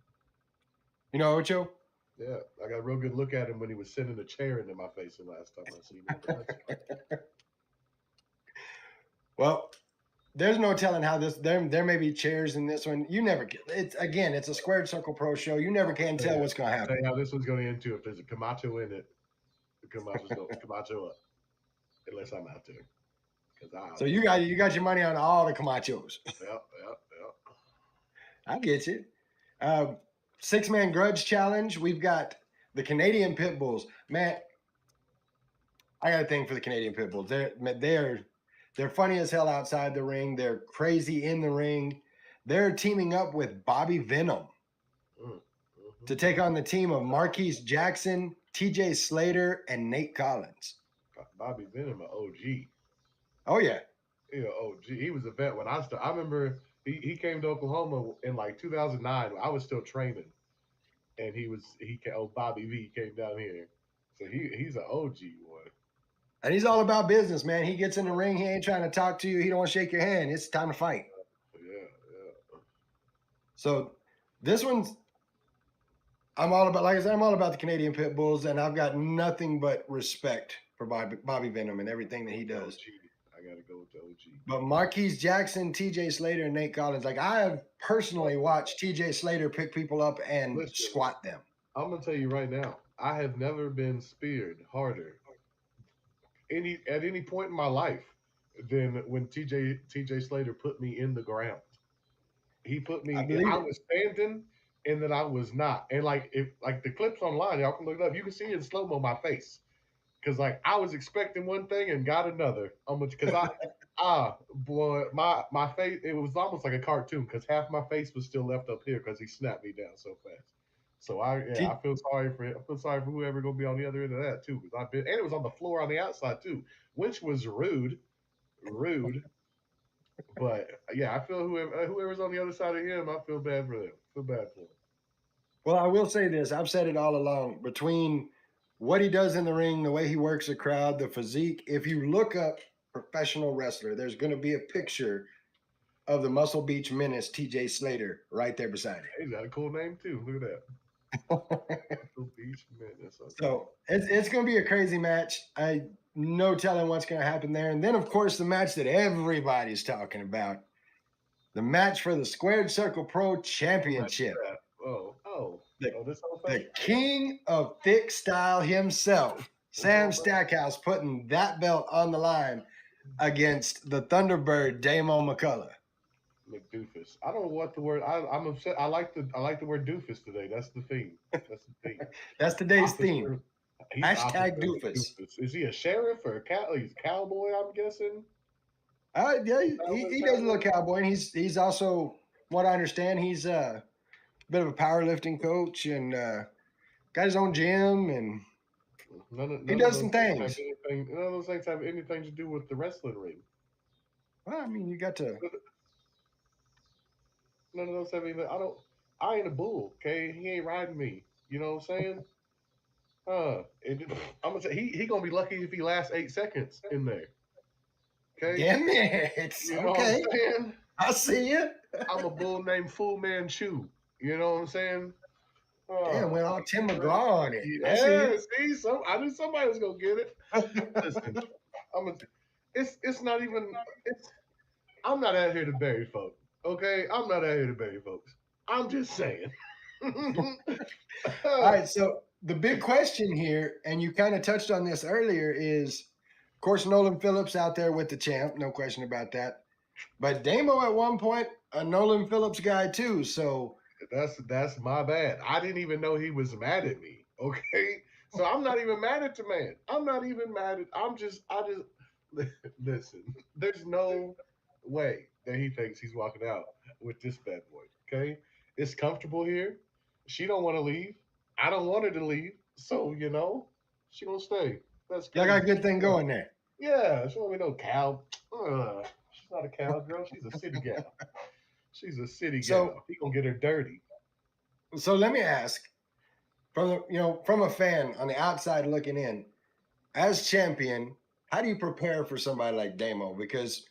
You know Ocho? Yeah, I got a real good look at him when he was sending a chair into my face the last time I seen him. Well, there's no telling how this. There may be chairs in this one. You never get. It's a Squared Circle Pro show. You never can tell what's going to Tell happen. you how this one's going to end too. If there's a Camacho in it, the Camacho's going to Camacho up. Unless I'm out there. So you got your money on all the Camachos. Yep. I get you. 6-man grudge challenge. We've got the Canadian Pit Bulls. Man, I got a thing for the Canadian Pit Bulls. They're funny as hell outside the ring. They're crazy in the ring. They're teaming up with Bobby Venom to take on the team of Marquise Jackson, TJ Slater, and Nate Collins. Bobby Venom, an OG. Oh, yeah. Yeah, OG. He was a vet when I started. I remember he came to Oklahoma in like 2009. I was still training. And Bobby V came down here. So he's an OG boy. And he's all about business, man. He gets in the ring. He ain't trying to talk to you. He don't want to shake your hand. It's time to fight. Yeah. So this one's, I'm all about the Canadian Pit Bulls, and I've got nothing but respect for Bobby Venom and everything that he does. I got to go with the OG. But Marquise Jackson, TJ Slater, and Nate Collins, like I have personally watched TJ Slater pick people up and squat them. I'm going to tell you right now, I have never been speared harder at any point in my life than when TJ Slater put me in the ground. He put me. I was standing, and then I was not. And if the clips online, y'all can look it up. You can see in slow mo my face, because I was expecting one thing and got another. Because boy, my face, it was almost like a cartoon because half my face was still left up here because he snapped me down so fast. So I feel sorry for him. I feel sorry for whoever gonna be on the other end of that too, because and it was on the floor on the outside too, which was rude. But yeah, I feel whoever's on the other side of him, I feel bad for them. Well, I will say this: I've said it all along. Between what he does in the ring, the way he works the crowd, the physique. If you look up professional wrestler, there's going to be a picture of the Muscle Beach Menace, TJ Slater, right there beside him. He's got a cool name too. Look at that. Beach Menace. Okay. So it's going to be a crazy match. No telling what's going to happen there. And then, of course, the match that everybody's talking about, the match for the Squared Circle Pro Championship. Oh. this whole The thing. king of thick style himself, Sam Stackhouse, putting that belt on the line against the Thunderbird, Damon McCullough. McDoofus. I don't know what the word. I'm upset. I like the word doofus today. That's the theme. That's the theme. That's today's Officer- theme. he's Hashtag Officer doofus. Is he a sheriff or a cow? He's a cowboy, I'm guessing. Yeah, he does a little cowboy, and he's also, what I understand, he's a bit of a powerlifting coach and got his own gym, and he does some things. None of those things have anything to do with the wrestling ring. Well, I mean, you got to. None of those have anything. I ain't a bull, okay? He ain't riding me. You know what I'm saying? I'm gonna say he gonna be lucky if he lasts 8 seconds in there. Okay. Damn it! You know Okay, what I'm saying? I see you. I'm a bull named Fu Manchu. You know what I'm saying? Damn, went all Tim McGraw on it. I Yeah, see see, I knew somebody was gonna get it. Listen, it's not even. I'm not out here to bury folks. Okay, I'm not out here to bury folks. I'm just saying. All right, so the big question here, and you kind of touched on this earlier, is, of course, Nolan Phillips out there with the champ, no question about that. But Damo at one point, a Nolan Phillips guy too. So that's my bad. I didn't even know he was mad at me. Okay, so I'm not even mad at the man. I'm not even mad at. I just listen. There's no way that he thinks he's walking out with this bad boy. Okay, it's comfortable here. She don't want to leave. I don't want her to leave. So she gonna stay. That's y'all got a good thing going there. Yeah, she don't be no cow. She's not a cowgirl. She's a city gal. She's a city gal. He gonna get her dirty. So let me ask, from a fan on the outside looking in, as champion, how do you prepare for somebody like Damo? Because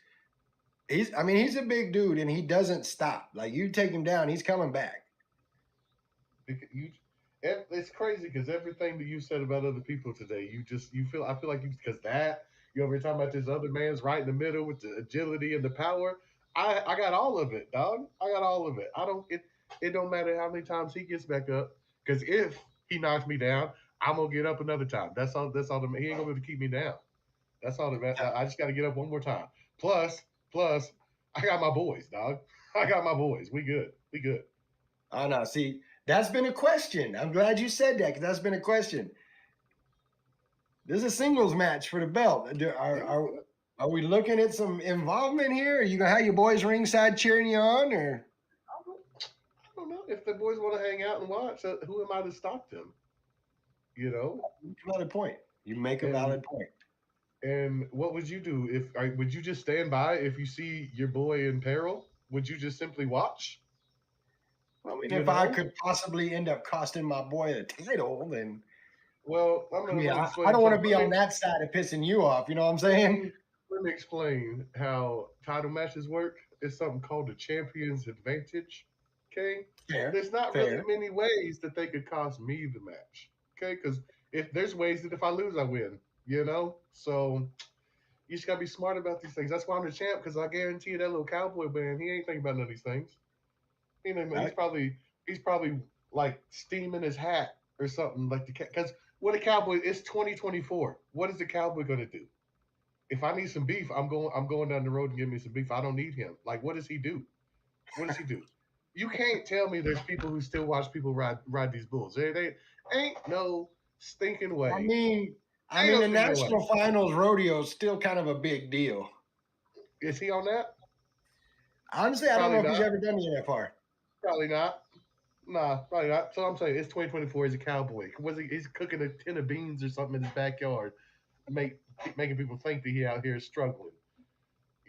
he's a big dude and he doesn't stop. Like, you take him down, he's coming back. It's crazy because everything that you said about other people today, I feel like you over here talking about this other man's right in the middle with the agility and the power. I got all of it, dog. I got all of it. It don't matter how many times he gets back up, because if he knocks me down, I'm gonna get up another time. That's all. He ain't gonna be able to keep me down. That's all that matters. I just got to get up one more time. Plus, I got my boys, dog. I got my boys. We good. We good. Oh no, see, that's been a question. I'm glad you said that, because that's been a question. This is a singles match for the belt. Are we looking at some involvement here? Are you gonna have your boys ringside cheering you on, or? I don't know. If the boys want to hang out and watch, who am I to stop them? Valid point. You make a valid point. And what would you do would you just stand by if you see your boy in peril? Would you just simply watch? Well, I mean, if I could possibly end up costing my boy the title, then. Well, I don't want to be on that side of pissing you off. You know what I'm saying? Let me explain how title matches work. It's something called the champion's advantage. Okay? Fair. There's not really many ways that they could cost me the match. Okay? Because there's ways that if I lose, I win. So you just gotta be smart about these things. That's why I'm the champ, because I guarantee you that little cowboy man, he ain't thinking about none of these things. He's probably like steaming his hat or something, like because what a cowboy, it's 2024. What is the cowboy gonna do? If I need some beef, I'm going down the road and getting me some beef. I don't need him. Like, what does he do? What does he do? You can't tell me there's people who still watch people ride these bulls. They ain't no stinking way. I mean, the national finals rodeo is still kind of a big deal. Is he on that? Honestly, I don't know if he's ever done it that far. Probably not. Nah, probably not. So I'm saying it's 2024. He's a cowboy. He's cooking a tin of beans or something in his backyard, making people think that he out here struggling.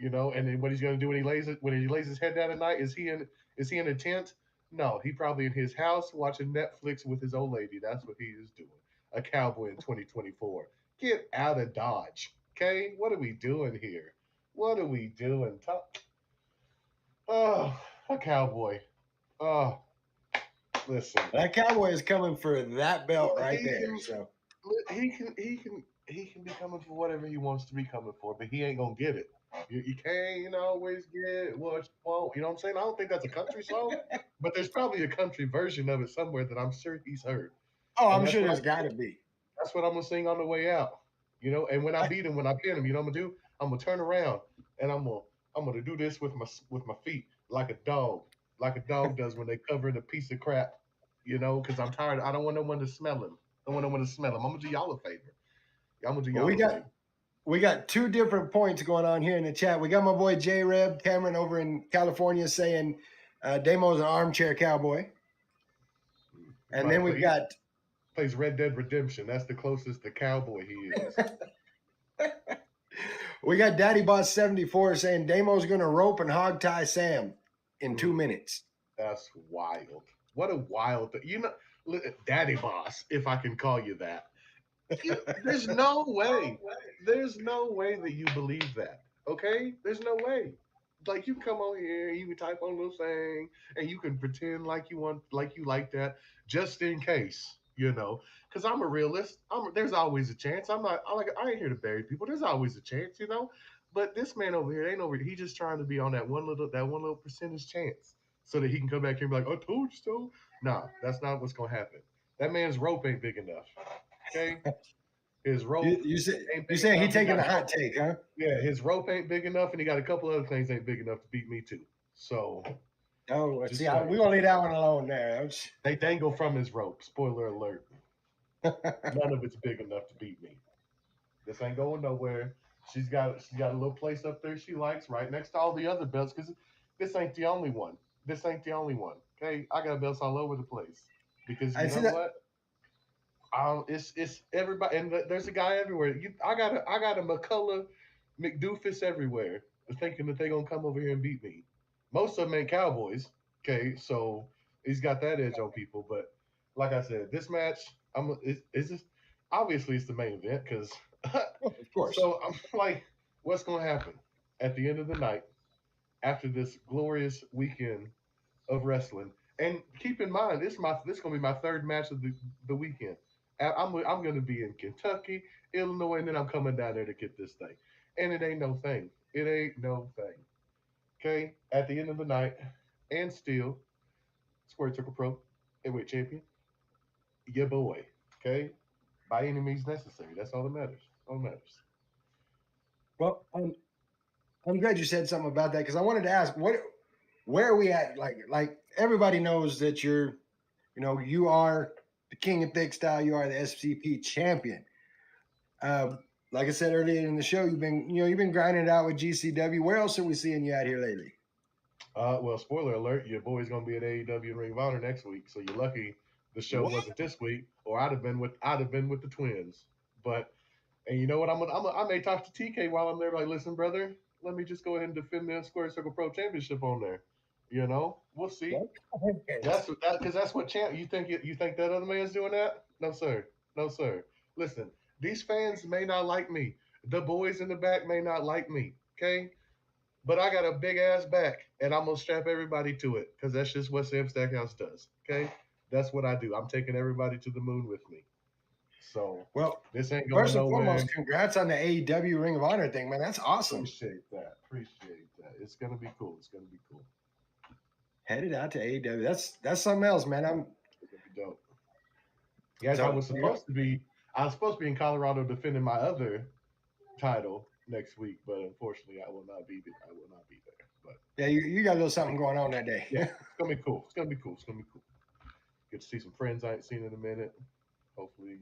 And then what he's going to do when he lays his head down at night? Is he in a tent? No, he probably in his house watching Netflix with his old lady. That's what he is doing. A cowboy in 2024. Get out of Dodge. Okay? What are we doing here? What are we doing? Oh, a cowboy. Oh, listen. That cowboy is coming for that belt right there. So he can he can be coming for whatever he wants to be coming for, but he ain't gonna get it. You can't always get what you want. You know what I'm saying? I don't think that's a country song, but there's probably a country version of it somewhere that I'm sure he's heard. Oh, And I'm sure there's got to be. that's what I'm gonna sing on the way out. And when I beat him, when I pin him, you know what I'm gonna do? I'm gonna turn around and I'm gonna do this with my feet like a dog does when they cover a piece of crap. Because I'm tired. I don't want no one to smell him. I don't want no one to smell him. I'm gonna do y'all a favor. I'm gonna do Well, y'all a favor. we got two different points going on here in the chat. We got my boy J Reb Cameron over in California saying Damo's an armchair cowboy. And then we've got plays Red Dead Redemption. That's the closest to cowboy he is. we got Daddy Boss 74 saying Damo's gonna rope and hog tie Sam in 2 minutes. That's wild. What a wild thing. Daddy Boss, if I can call you that. There's no way. There's no way that you believe that. Okay? There's no way. Like you come on here, you can type on a little thing, and you can pretend like you like that, just in case, Because I'm a realist. There's always a chance. I ain't here to bury people. There's always a chance. But this man over here ain't over. He just trying to be on that one little percentage chance, so that he can come back here and be like, "I told you so." Nah, that's not what's gonna happen. That man's rope ain't big enough. Okay. His rope. You saying he taking a hot take, huh? Yeah, his rope ain't big enough, and he got a couple other things ain't big enough to beat me too. So, we're gonna leave that one alone there. They dangle from his rope. Spoiler alert. None of it's big enough to beat me. This ain't going nowhere. She's got a little place up there she likes, right next to all the other belts, because this ain't the only one. Okay, I got belts all over the place because you know what? It's everybody, and there's a guy everywhere. I got a McCullough McDoofus everywhere, thinking that they gonna come over here and beat me. Most of them ain't cowboys. Okay, so he's got that edge on people. But like I said, this match, is this obviously it's the main event because of course. So I'm like, what's gonna happen at the end of the night after this glorious weekend of wrestling? And keep in mind, this gonna be my third match of the weekend. I'm going to be in Kentucky, Illinois, and then I'm coming down there to get this thing. And it ain't no thing. It ain't no thing. Okay? At the end of the night, and still, Squared Circle Pro, heavyweight champion, your boy. Okay? By any means necessary. That's all that matters. All that matters. Well, I'm glad you said something about that because I wanted to ask, where are we at? Like everybody knows that you are the king of thick style. You are the SCP champion. Like I said earlier in the show, you've been grinding it out with GCW. Where else are we seeing you out here lately? Well, spoiler alert, your boy's gonna be at AEW Ring of Honor next week, so you're lucky the show wasn't this week, or I'd have been with the twins. And you know what? I may talk to TK while I'm there. Like, listen, brother, let me just go ahead and defend the Square Circle Pro Championship on there. We'll see. That's what champ. You think that other man's doing that? No, sir. No, sir. Listen, these fans may not like me. The boys in the back may not like me. Okay, but I got a big ass back, and I'm gonna strap everybody to it because that's just what Sam Stackhouse does. Okay, that's what I do. I'm taking everybody to the moon with me. So, well, this ain't going first and nowhere. foremost, congrats on the AEW Ring of Honor thing, man. That's awesome. Appreciate that. It's gonna be cool. Headed out to AEW. That's something else, man. It's gonna be dope. Yes, I was supposed to be in Colorado defending my other title next week, but unfortunately, I will not be there. But yeah, you got a little something going on that day. Yeah, it's gonna be cool. Get to see some friends I ain't seen in a minute. Hopefully,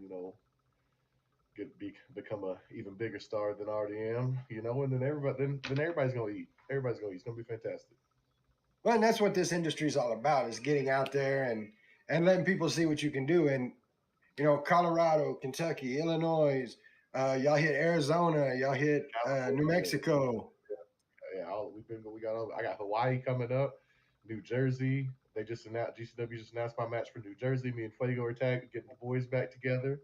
become a even bigger star than I already am. And then everybody's gonna eat. It's gonna be fantastic. Well, and that's what this industry is all about: is getting out there and letting people see what you can do. And Colorado, Kentucky, Illinois, y'all hit Arizona, y'all hit New Mexico. Yeah, I got Hawaii coming up, New Jersey. GCW just announced my match for New Jersey. Me and Fuego are getting the boys back together,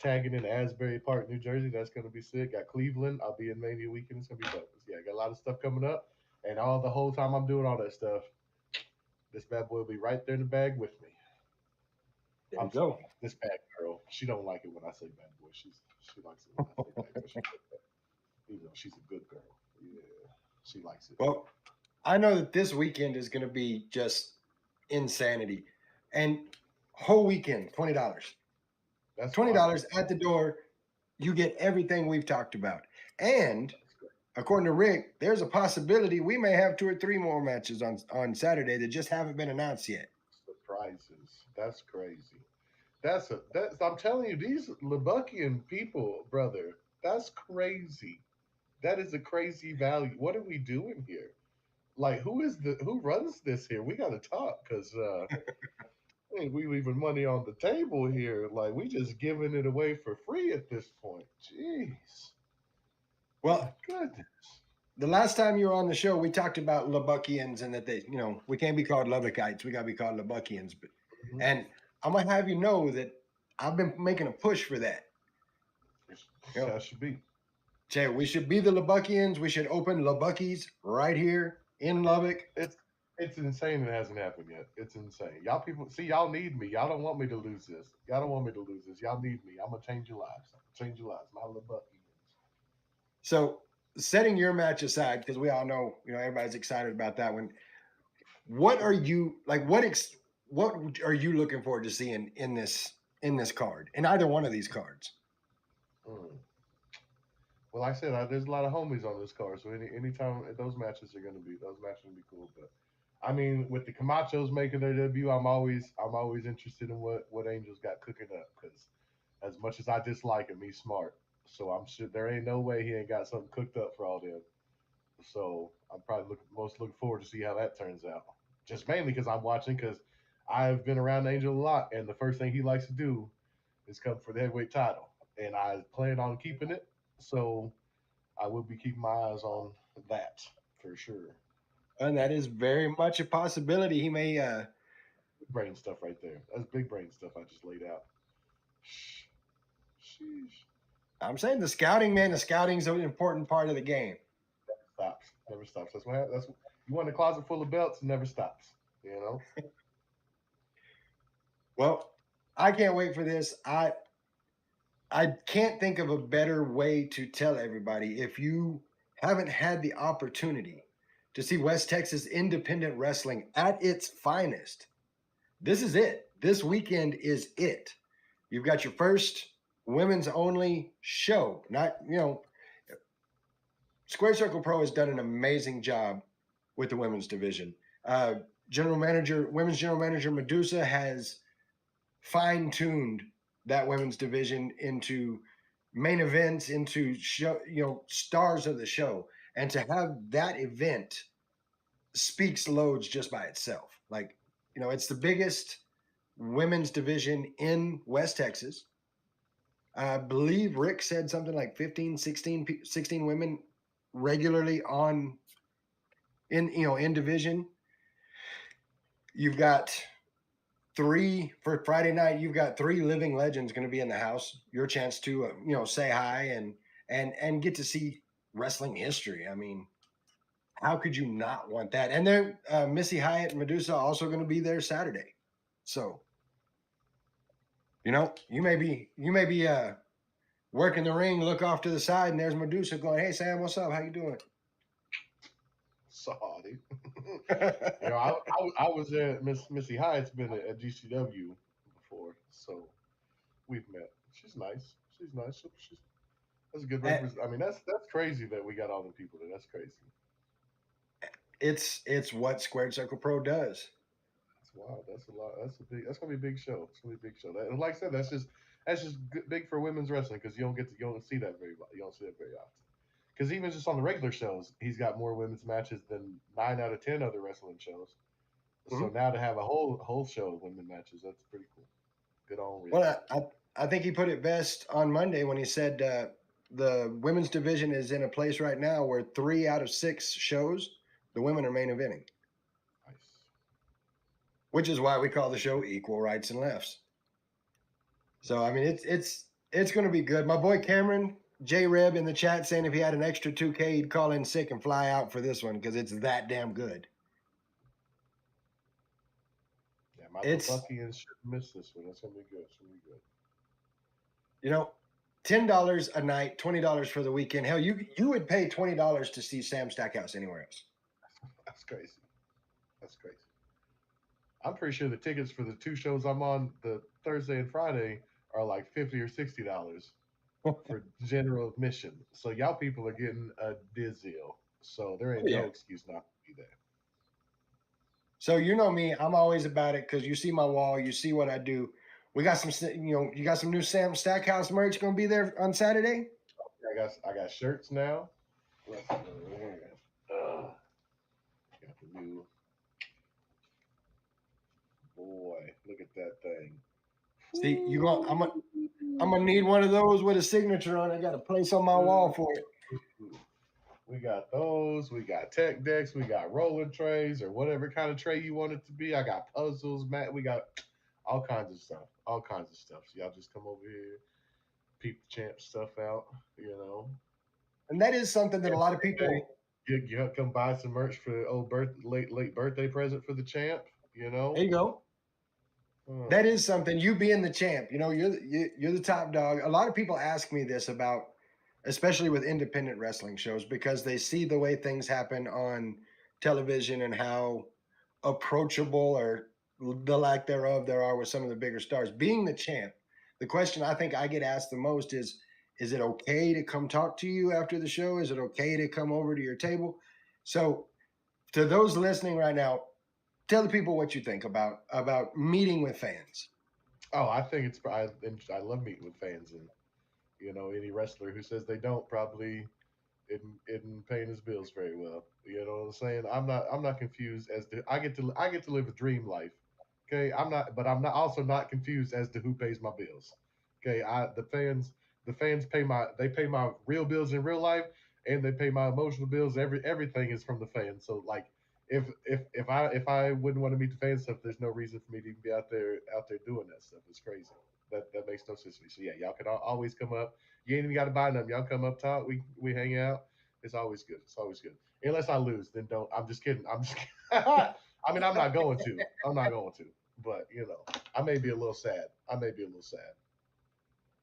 tagging in Asbury Park, New Jersey. That's gonna be sick. Got Cleveland. I'll be in Mania weekend. It's gonna be dope. Yeah, I got a lot of stuff coming up, and the whole time I'm doing all that stuff, this bad boy will be right there in the bag with me. There I'm you go. sorry. This bad girl, she don't like it when I say bad boy. She likes it when I say bad boy. Even though she's a good girl. Yeah, she likes it. Well, I know that this weekend is going to be just insanity, and whole weekend $20. That's $20 wild. at the door. You get everything we've talked about, and That's great. according to Rick, there's a possibility we may have 2 or 3 more matches on Saturday that just haven't been announced yet. Surprises. That's crazy. That's I'm telling you, these Lebuckian people, brother, that's crazy. That is a crazy value. What are we doing here? Like, who runs this here? We got to talk because we leaving money on the table here. Like, we just giving it away for free at this point. Jeez, my Well, goodness. the last time you were on the show, we talked about Lubbockians and that they, we can't be called Lubbockites. We got to be called Lubbockians. Mhm. And I'm going to have you know that I've been making a push for that. Yep. That should be. Jay, we should be the Lubbockians. We should open Lubbuckies right here in Lubbock. It's insane. It hasn't happened yet. It's insane. Y'all people, see, y'all need me. Y'all don't want me to lose this. Y'all don't want me to lose this. Y'all need me. I'm gonna change your lives. Change your lives. My Lebuckians. So setting your match aside, because we all know, everybody's excited about that one. What are you like? What are you looking forward to seeing in this card, in either one of these cards? Mm. Well, like I said, there's a lot of homies on this card, so anytime those matches are gonna be cool. But I mean, with the Camachos making their debut, I'm always interested in what Angel's got cooking up because as much as I dislike him, he's smart. So I'm sure there ain't no way he ain't got something cooked up for all them. So I'm probably looking forward to see how that turns out. Just mainly because I'm watching because I've been around Angel a lot, and the first thing he likes to do is come for the heavyweight title, and I plan on keeping it. So I will be keeping my eyes on that for sure. And that is very much a possibility. He may. Big brain stuff right there. That's big brain stuff I just laid out. Sheesh. I'm saying the scouting, man. The scouting's an important part of the game. Stops. Never stops. That's you want a closet full of belts. It never stops. You know. Well, I can't wait for this. I can't think of a better way to tell everybody if you haven't had the opportunity to see West Texas independent wrestling at its finest. This is it. This weekend is it. You've got your first women's only show. Square Circle Pro has done an amazing job with the women's division. Women's general manager Medusa has fine-tuned that women's division into main events, into show, stars of the show. And to have that event speaks loads just by itself. Like, it's the biggest women's division in West Texas. I believe Rick said something like 15, 16 women regularly in division. You've got 3 for Friday night. You've got 3 living legends going to be in the house. Your chance to say hi and get to see wrestling history. I mean, how could you not want that? And then Missy Hyatt and Medusa are also going to be there Saturday. So, you may be working the ring, look off to the side, and there's Medusa going, "Hey Sam, what's up? How you doing?" Sorry. I was there. Missy Hyatt's been at GCW before, so we've met. She's nice. That's a good reference. I mean, that's crazy that we got all the people there. That's crazy. It's what Squared Circle Pro does. That's wild. That's a lot. That's gonna be a big show. It's gonna be a big show. And like I said, that's just big for women's wrestling because you don't see that very often. Because even just on the regular shows, he's got more women's matches than 9 out of 10 other wrestling shows. So now to have a whole show of women matches, that's pretty cool. Good on Rick. Well, I think he put it best on Monday when he said the women's division is in a place right now where 3 out of 6 shows the women are main eventing. Nice. Which is why we call the show Equal Rights and Lefts. So I mean, it's going to be good. My boy Cameron J-Reb in the chat saying if he had an extra 2K, he'd call in sick and fly out for this one because it's that damn good. Yeah, Michael It's Bucky and shouldn't miss this one. It's gonna be good. It's gonna be good. $10 a night, $20 for the weekend. Hell, you would pay $20 to see Sam Stackhouse anywhere else. That's crazy. That's crazy. I'm pretty sure the tickets for the 2 shows I'm on, the Thursday and Friday, are like $50 or $60 for general admission. So y'all people are getting a deal. So there ain't no excuse not to be there. So you know me, I'm always about it because you see my wall, you see what I do. We got some, you got some new Sam Stackhouse merch going to be there on Saturday. I got shirts now. Got the new. Boy, look at that thing. See, I'm gonna need one of those with a signature on it. I got a place on my wall for it. We got those. We got tech decks. We got rolling trays or whatever kind of tray you want it to be. I got puzzles, Matt. We got all kinds of stuff. All kinds of stuff. So y'all just come over here, peep the champ stuff out, And that is something that a lot of people. You come buy some merch for old late birthday present for the champ. There you go. That is something. You being the champ, you're the top dog. A lot of people ask me this about, especially with independent wrestling shows, because they see the way things happen on television and how approachable or the lack thereof there are with some of the bigger stars. Being the champ, the question I think I get asked the most is it okay to come talk to you after the show? Is it okay to come over to your table? So to those listening right now, tell the people what you think about meeting with fans. Oh, I think I love meeting with fans, and any wrestler who says they don't probably isn't paying his bills very well. You know what I'm saying? I'm not confused as to I get to live a dream life. Okay, I'm not also not confused as to who pays my bills. Okay, the fans pay my real bills in real life, and they pay my emotional bills. Everything is from the fans. So like, if I wouldn't want to meet the fan stuff, there's no reason for me to even be out there doing that stuff. It's crazy. That makes no sense to me. So yeah, y'all can always come up. You ain't even got to buy nothing. Y'all come up, talk. We hang out. It's always good. It's always good. Unless I lose, then don't. I'm just kidding. I'm just. I mean, I'm not going to. But I may be a little sad.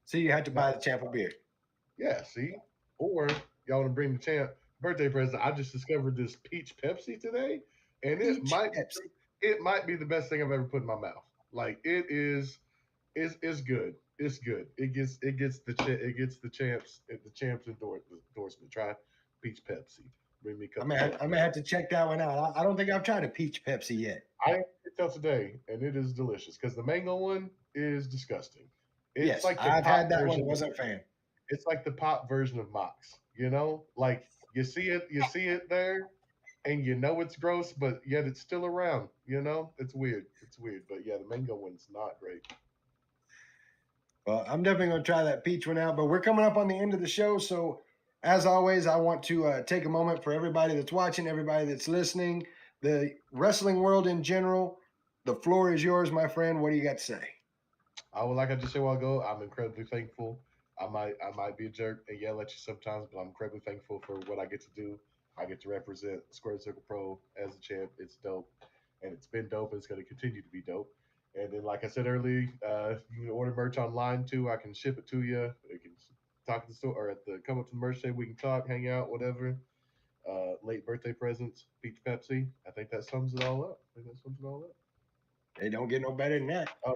So you had to buy the champ a beer. Yeah. See, or y'all want to bring the champ birthday present? I just discovered this peach Pepsi today, and it might be the best thing I've ever put in my mouth. Like it is. It's good. It's good. It gets the champs endorsement. Try peach Pepsi. Bring me a cup. I'm gonna have to check that one out. I don't think I've tried a peach Pepsi yet. I ate it today, and it is delicious because the mango one is disgusting. It's yes, like I've had that one. Wasn't a fan. It's like the pop version of Mox. Like you see it there, and it's gross, but yet it's still around. It's weird. But yeah, the mango one's not great. Well, I'm definitely going to try that peach one out, but we're coming up on the end of the show. So as always, I want to take a moment for everybody that's watching, everybody that's listening, the wrestling world in general. The floor is yours, my friend. What do you got to say? Like I just said a while ago, I'm incredibly thankful. I might be a jerk and yell at you sometimes, but I'm incredibly thankful for what I get to do. I get to represent Squared Circle Pro as a champ. It's dope, and it's been dope, and it's going to continue to be dope. And then, like I said earlier, you can order merch online too. I can ship it to you. You can talk at the store or come up to the merch table. We can talk, hang out, whatever. Late birthday presents, peach Pepsi. I think that sums it all up. They don't get no better than that. Oh,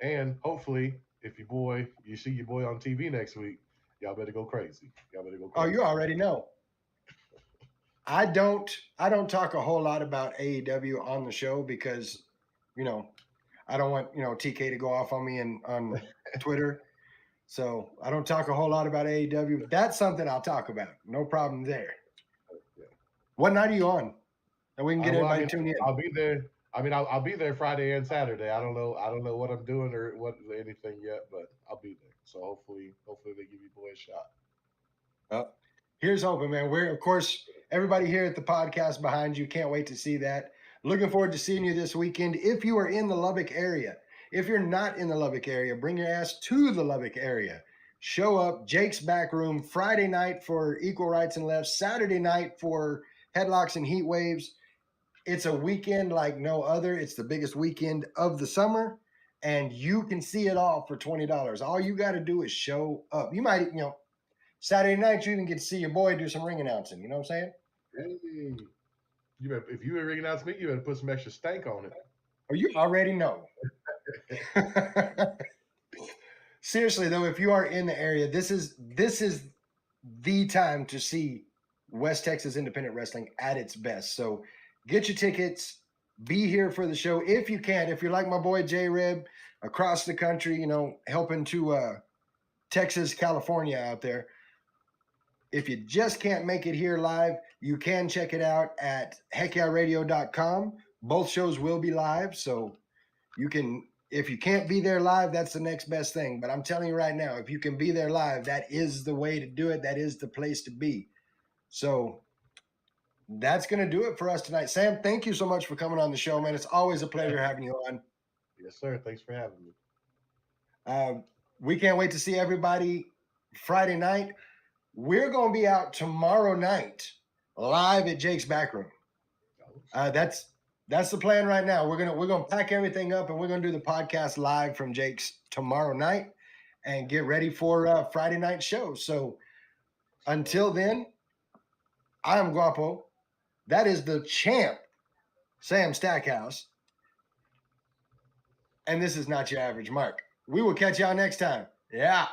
and hopefully, if you see your boy on TV next week, y'all better go crazy. Oh, you already know. I don't talk a whole lot about AEW on the show because, I don't want, TK to go off on me on Twitter. So I don't talk a whole lot about AEW. That's something I'll talk about. No problem there. Yeah. What night are you on? And we can get everybody tuned in. I'll be there. I'll be there Friday and Saturday. I don't know what I'm doing or anything yet, but I'll be there. So hopefully they give you boy a shot. Here's hoping, man. We're, of course, everybody here at the podcast behind you. Can't wait to see that. Looking forward to seeing you this weekend. If you are in the Lubbock area, if you're not in the Lubbock area, bring your ass to the Lubbock area. Show up, Jake's Back Room, Friday night for Equal Rights and Left, Saturday night for Headlocks and Heat Waves. It's a weekend like no other. It's the biggest weekend of the summer, and you can see it all for $20. All you got to do is show up. You might, Saturday night, you even get to see your boy do some ring announcing. You know what I'm saying? Hey, if you were ringing out to me, you better put some extra stank on it. Or you already know. Seriously though, if you are in the area, this is the time to see West Texas independent wrestling at its best. So get your tickets, be here for the show if you can. If you're like my boy J Rib across the country, helping to Texas, California out there. If you just can't make it here live, you can check it out at heckyeahradio.com. Both shows will be live, so you can, if you can't be there live, that's the next best thing. But I'm telling you right now, if you can be there live, that is the way to do it. That is the place to be. So that's going to do it for us tonight. Sam, thank you so much for coming on the show, man. It's always a pleasure having you on. Yes, sir. Thanks for having me. We can't wait to see everybody Friday night. We're going to be out tomorrow night live at Jake's Backroom. That's the plan right now. We're gonna pack everything up and we're gonna do the podcast live from Jake's tomorrow night and get ready for Friday night show. So until then, I am Guapo. That is the champ, Sam Stackhouse. And this is Not Your Average Mark. We will catch y'all next time. Yeah.